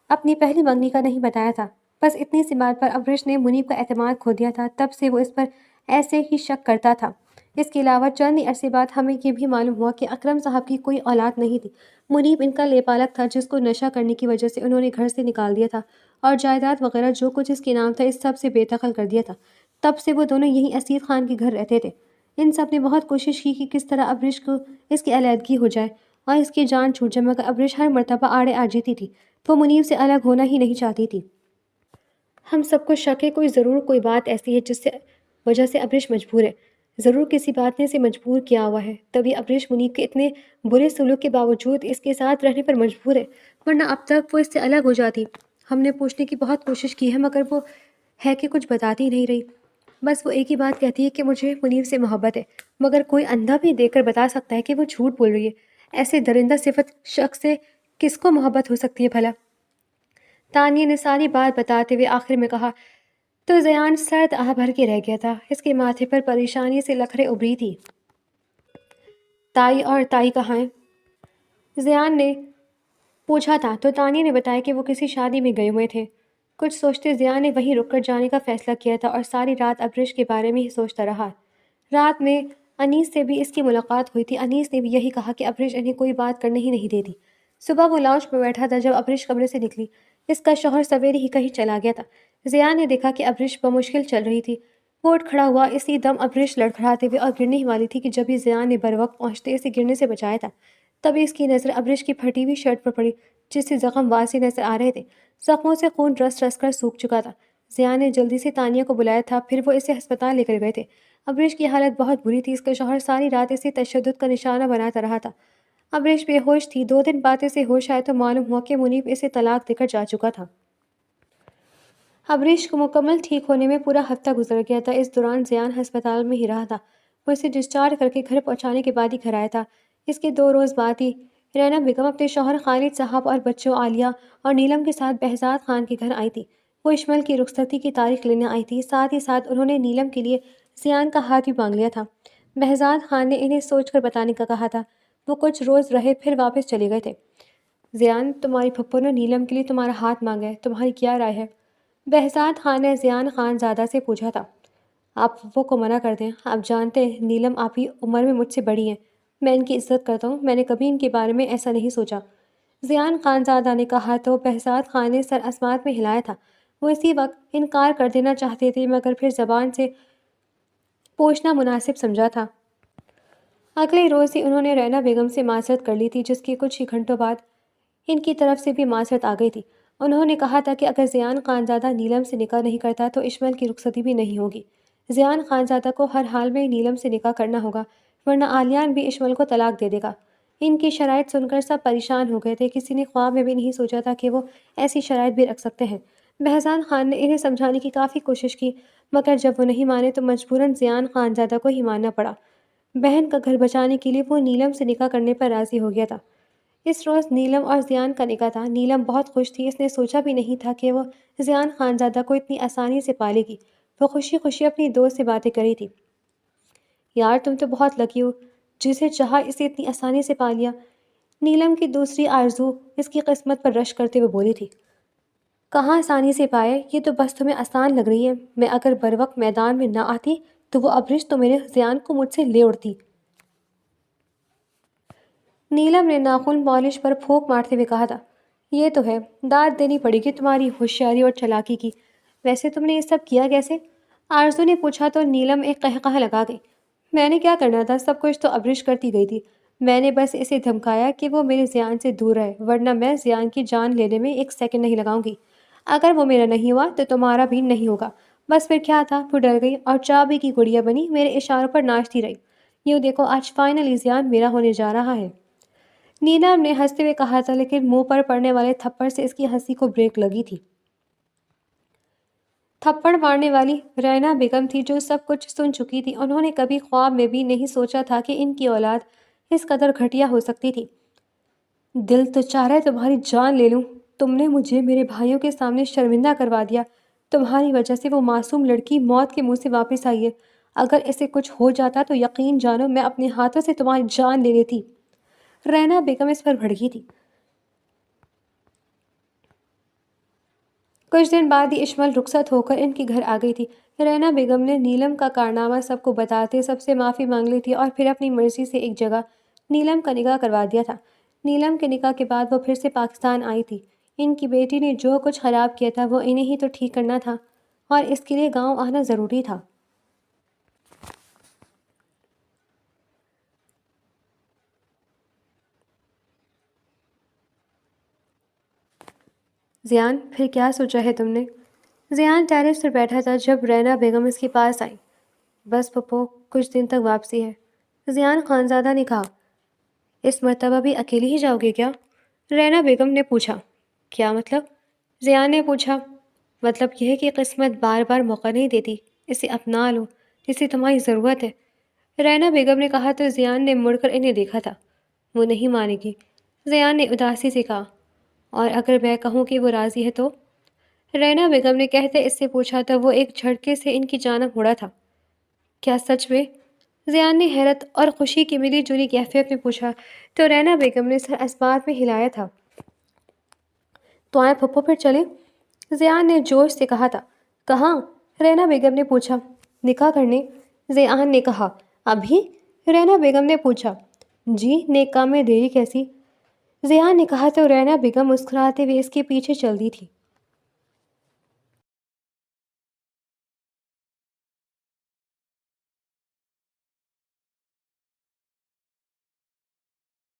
A: اپنی پہلی منگنی کا نہیں بتایا تھا۔ بس اتنی سی بات پر ابرش نے منیب کا اعتماد کھو دیا تھا، تب سے وہ اس پر ایسے ہی شک کرتا تھا۔ اس کے علاوہ چند ہی عرصے بعد ہمیں یہ بھی معلوم ہوا کہ اکرم صاحب کی کوئی اولاد نہیں تھی۔ منیب ان کا لیپالک تھا، جس کو نشہ کرنے کی وجہ سے انہوں نے گھر سے نکال دیا تھا اور جائیداد وغیرہ جو کچھ اس کے نام تھا اس سب سے بے دخل کر دیا تھا۔ تب سے وہ دونوں یہیں اسید خان کے گھر رہتے تھے۔ ان سب نے بہت کوشش کی کہ کس طرح ابرش کو اس کی علیحدگی ہو جائے اور اس کی جان چھوٹ جائے، مگر ابرش ہر مرتبہ آڑے آ جاتی تھی۔ وہ منیب سے الگ ہونا ہی نہیں چاہتی تھی۔ ہم سب کو شک ہے کوئی بات ایسی ہے جس سے وجہ سے ابرش مجبور ہے۔ ضرور کسی بات نے اسے مجبور کیا ہوا ہے، تبھی ابرش منیب کے اتنے برے سلوک کے باوجود اس کے ساتھ رہنے پر مجبور ہے، ورنہ اب تک وہ اس سے الگ ہو جاتی۔ ہم نے پوچھنے کی بہت کوشش کی ہے، مگر وہ ہے کہ کچھ بتاتی نہیں رہی۔ بس وہ ایک ہی بات کہتی ہے کہ مجھے منیب سے محبت ہے، مگر کوئی اندھا بھی دیکھ کر بتا سکتا ہے کہ وہ جھوٹ بول رہی ہے۔ ایسے درندہ صفت شخص سے کس کو محبت ہو سکتی ہے بھلا؟ تانیہ نے ساری بات بتاتے ہوئے آخر میں کہا تو زیان سرد آہ بھر کے رہ گیا تھا۔ اس کے ماتھے پر پریشانی سے لکھریں ابری تھی۔ تائی اور تائی کہاں ہیں؟ زیان نے پوچھا تھا تو تانیہ نے بتایا کہ وہ کسی شادی میں گئے ہوئے تھے۔ کچھ سوچتے زیان نے وہیں رک کر جانے کا فیصلہ کیا تھا اور ساری رات ابرش کے بارے میں ہی سوچتا رہا۔ رات میں انیس سے بھی اس کی ملاقات ہوئی تھی۔ انیس نے بھی یہی کہا کہ ابرش انہیں کوئی بات کرنے ہی نہیں دیتی۔ صبح وہ لاؤنج پر بیٹھا تھا جب ابرش کمرے سے نکلی۔ اس کا شوہر سویرے ہی کہیں چلا گیا تھا۔ زیان نے دیکھا کہ ابرش بمشکل چل رہی تھی۔ وہ اٹھ کھڑا ہوا، اسی دم ابرش لڑکھڑاتے ہوئے اور گرنے ہی والی تھی کہ جب ہی زیان نے بروقت پہنچتے اسے گرنے سے بچایا تھا، تبھی اس کی نظر ابرش کی پھٹی ہوئی شرٹ پر پڑی، جس سے زخم واضح نظر آ رہے تھے۔ زخموں سے خون رس رس کر سوکھ چکا تھا۔ زیان نے جلدی سے تانیہ کو بلایا تھا، پھر وہ اسے ہسپتال لے کر گئے تھے۔ ابرش کی حالت بہت بری تھی۔ اس کا شوہر ساری رات اسے تشدد کا نشانہ بناتا رہا تھا۔ ابرش بے ہوش تھی۔ 2 دن بعد اسے ہوش آئے تو معلوم ہوا کہ منیب اسے طلاق دے کر جا چکا تھا۔ ابرش کو مکمل ٹھیک ہونے میں پورا ہفتہ گزر گیا تھا۔ اس دوران زیان ہسپتال میں ہی رہا تھا۔ وہ اسے ڈسچارج کر کے گھر پہنچانے کے بعد ہی گھر آیا تھا۔ اس کے 2 روز بعد ہی رینا بیگم اپنے شوہر خالد صاحب اور بچوں عالیہ اور نیلم کے ساتھ بہزاد خان کے گھر آئی تھی۔ وہ اشمل کی رخصتی کی تاریخ لینے آئی تھی، ساتھ ہی ساتھ انہوں نے نیلم کے لیے زیان کا ہاتھ بھی مانگ لیا تھا۔ بہزاد خان نے انہیں سوچ کر بتانے کا کہا تھا۔ وہ کچھ روز رہے پھر واپس چلے گئے تھے۔ زیان، تمہاری پھپھو نے نیلم کے لیے تمہارا ہاتھ مانگا ہے، تمہاری کیا رائے ہے؟ بہزاد خان نے زیان خان زادہ سے پوچھا تھا۔ آپ پھپھو کو منع کر دیں، آپ جانتے ہیں نیلم آپ ہی عمر میں مجھ سے بڑی ہیں، میں ان کی عزت کرتا ہوں، میں نے کبھی ان کے بارے میں ایسا نہیں سوچا، زیان خان زادہ نے کہا تو بہزاد خان نے سر اسمات میں ہلایا تھا۔ وہ اسی وقت انکار کر دینا چاہتے تھے، مگر پھر زبان سے پوچھنا مناسب سمجھا تھا۔ اگلے روز ہی انہوں نے رینا بیگم سے معذرت کر لی تھی، جس کے کچھ ہی گھنٹوں بعد ان کی طرف سے بھی معذرت آ گئی تھی۔ انہوں نے کہا تھا کہ اگر زیان خانزادہ نیلم سے نکاح نہیں کرتا تو اشمل کی رخصتی بھی نہیں ہوگی۔ زیان خانزادہ کو ہر حال میں نیلم سے نکاح کرنا ہوگا، ورنہ عالیان بھی اشمل کو طلاق دے دے گا۔ ان کی شرائط سن کر سب پریشان ہو گئے تھے۔ کسی نے خواب میں بھی نہیں سوچا تھا کہ وہ ایسی شرائط بھی رکھ سکتے ہیں۔ بہزاد خان نے انہیں سمجھانے کی کافی کوشش کی، مگر جب وہ نہیں مانے تو مجبوراً زیان خانزادہ کو ہی ماننا پڑا۔ بہن کا گھر بچانے کے لیے وہ نیلم سے نکاح کرنے پر راضی ہو گیا تھا۔ اس روز نیلم اور زیان کا نکاح تھا۔ نیلم بہت خوش تھی۔ اس نے سوچا بھی نہیں تھا کہ وہ زیان خانزادہ کو اتنی آسانی سے پالے گی۔ وہ خوشی خوشی اپنی دوست سے باتیں کر رہی تھی۔ یار، تم تو بہت لکی ہو، جسے چاہا اسے اتنی آسانی سے پا لیا۔ نیلم کی دوسری آرزو اس کی قسمت پر رش کرتے ہوئے بولی تھی، کہاں آسانی سے پائے، یہ تو بس تمہیں آسان لگ رہی ہے۔ میں اگر بروقت میدان میں نہ آتی تو وہ ابرش تو میرے زیان کو مجھ سے لے اڑتی۔ نیلم نے ناخن پالش پر پھونک مارتے ہوئے کہا تھا، یہ تو ہے، داد دینی پڑے گی تمہاری ہوشیاری اور چالاکی کی۔ ویسے تم نے یہ سب کیا کیسے؟ آرزو نے پوچھا تو نیلم ایک قہقہہ لگا گئی۔ میں نے کیا کرنا تھا، سب کچھ تو ابرش کرتی گئی تھی۔ میں نے بس اسے دھمکایا کہ وہ میرے زیان سے دور رہے، ورنہ میں زیان کی جان لینے میں ایک سیکنڈ نہیں لگاؤں گی۔ اگر وہ میرا نہیں ہوا تو تمہارا بھی نہیں ہوگا۔ بس پھر کیا تھا، وہ ڈر گئی اور چابی کی گڑیا بنی میرے اشاروں پر ناچتی رہی۔ یوں دیکھو آج فائنلی زیان میرا ہونے جا رہا ہے۔ نیلم نے ہنستے ہوئے کہا تھا، لیکن منہ پر پڑنے والے تھپڑ سے اس کی ہنسی کو بریک لگی تھی۔ تھپڑ مارنے والی رینا بیگم تھی جو سب کچھ سن چکی تھی۔ انہوں نے کبھی خواب میں بھی نہیں سوچا تھا کہ ان کی اولاد اس قدر گھٹیا ہو سکتی تھی۔ دل تو چاہ رہا ہے تمہاری جان لے لوں۔ تم نے مجھے میرے بھائیوں کے سامنے شرمندہ کروا دیا۔ تمہاری وجہ سے وہ معصوم لڑکی موت کے منہ سے واپس آئی ہے۔ اگر اسے کچھ ہو جاتا تو یقین جانو میں اپنے ہاتھوں سے تمہاری جان لے لیتی۔ رینا بیگم اس پر بھڑکی تھی۔ کچھ دن بعد ہی اشمل رخصت ہو کر ان کے گھر آ گئی تھی۔ رینا بیگم نے نیلم کا کارنامہ سب کو بتاتے سب سے معافی مانگ لی تھی اور پھر اپنی مرضی سے ایک جگہ نیلم کا نکاح کروا دیا تھا۔ نیلم کے نکاح کے بعد وہ پھر سے پاکستان آئی تھی۔ ان کی بیٹی نے جو کچھ خراب کیا تھا وہ انہیں ہی تو ٹھیک کرنا تھا اور اس کے لیے گاؤں آنا ضروری تھا۔ زیان، پھر کیا سوچا ہے تم نے؟ زیان ٹیرس پر بیٹھا تھا جب رینا بیگم اس کے پاس آئی۔ بس پپو، کچھ دن تک واپسی ہے، زیان خانزادہ نے کہا۔ اس مرتبہ بھی اکیلی ہی جاؤ گے کیا؟ رینا بیگم نے پوچھا۔ کیا مطلب؟ زیان نے پوچھا۔ مطلب یہ ہے کہ قسمت بار بار موقع نہیں دیتی، اسے اپنا لو، اسے تمہاری ضرورت ہے۔ رینا بیگم نے کہا تو زیان نے مڑ کر انہیں دیکھا تھا۔ وہ نہیں مانے گی، زیان نے اداسی سے کہا۔ اور اگر میں کہوں کہ وہ راضی ہے تو؟ رینا بیگم نے کہتے اس سے پوچھا تو وہ ایک جھٹکے سے ان کی جانب مڑا تھا۔ کیا سچ میں؟ زیان نے حیرت اور خوشی کی ملی جلی کیفیت میں پوچھا تو رینا بیگم نے سر اسبات میں ہلایا تھا۔ تو آئیں پھپھو پھر چلیں؟ زیان نے جوش سے کہا تھا۔ کہاں؟ رینا بیگم نے پوچھا۔ نکاح کرنے، زیان نے کہا۔ ابھی؟ رینا بیگم نے پوچھا۔ جی، نیک کام میں دیری کیسی؟ زیان نے کہا تو رینا بیگم مسکراتے ہوئے اس کے پیچھے چل دی تھی۔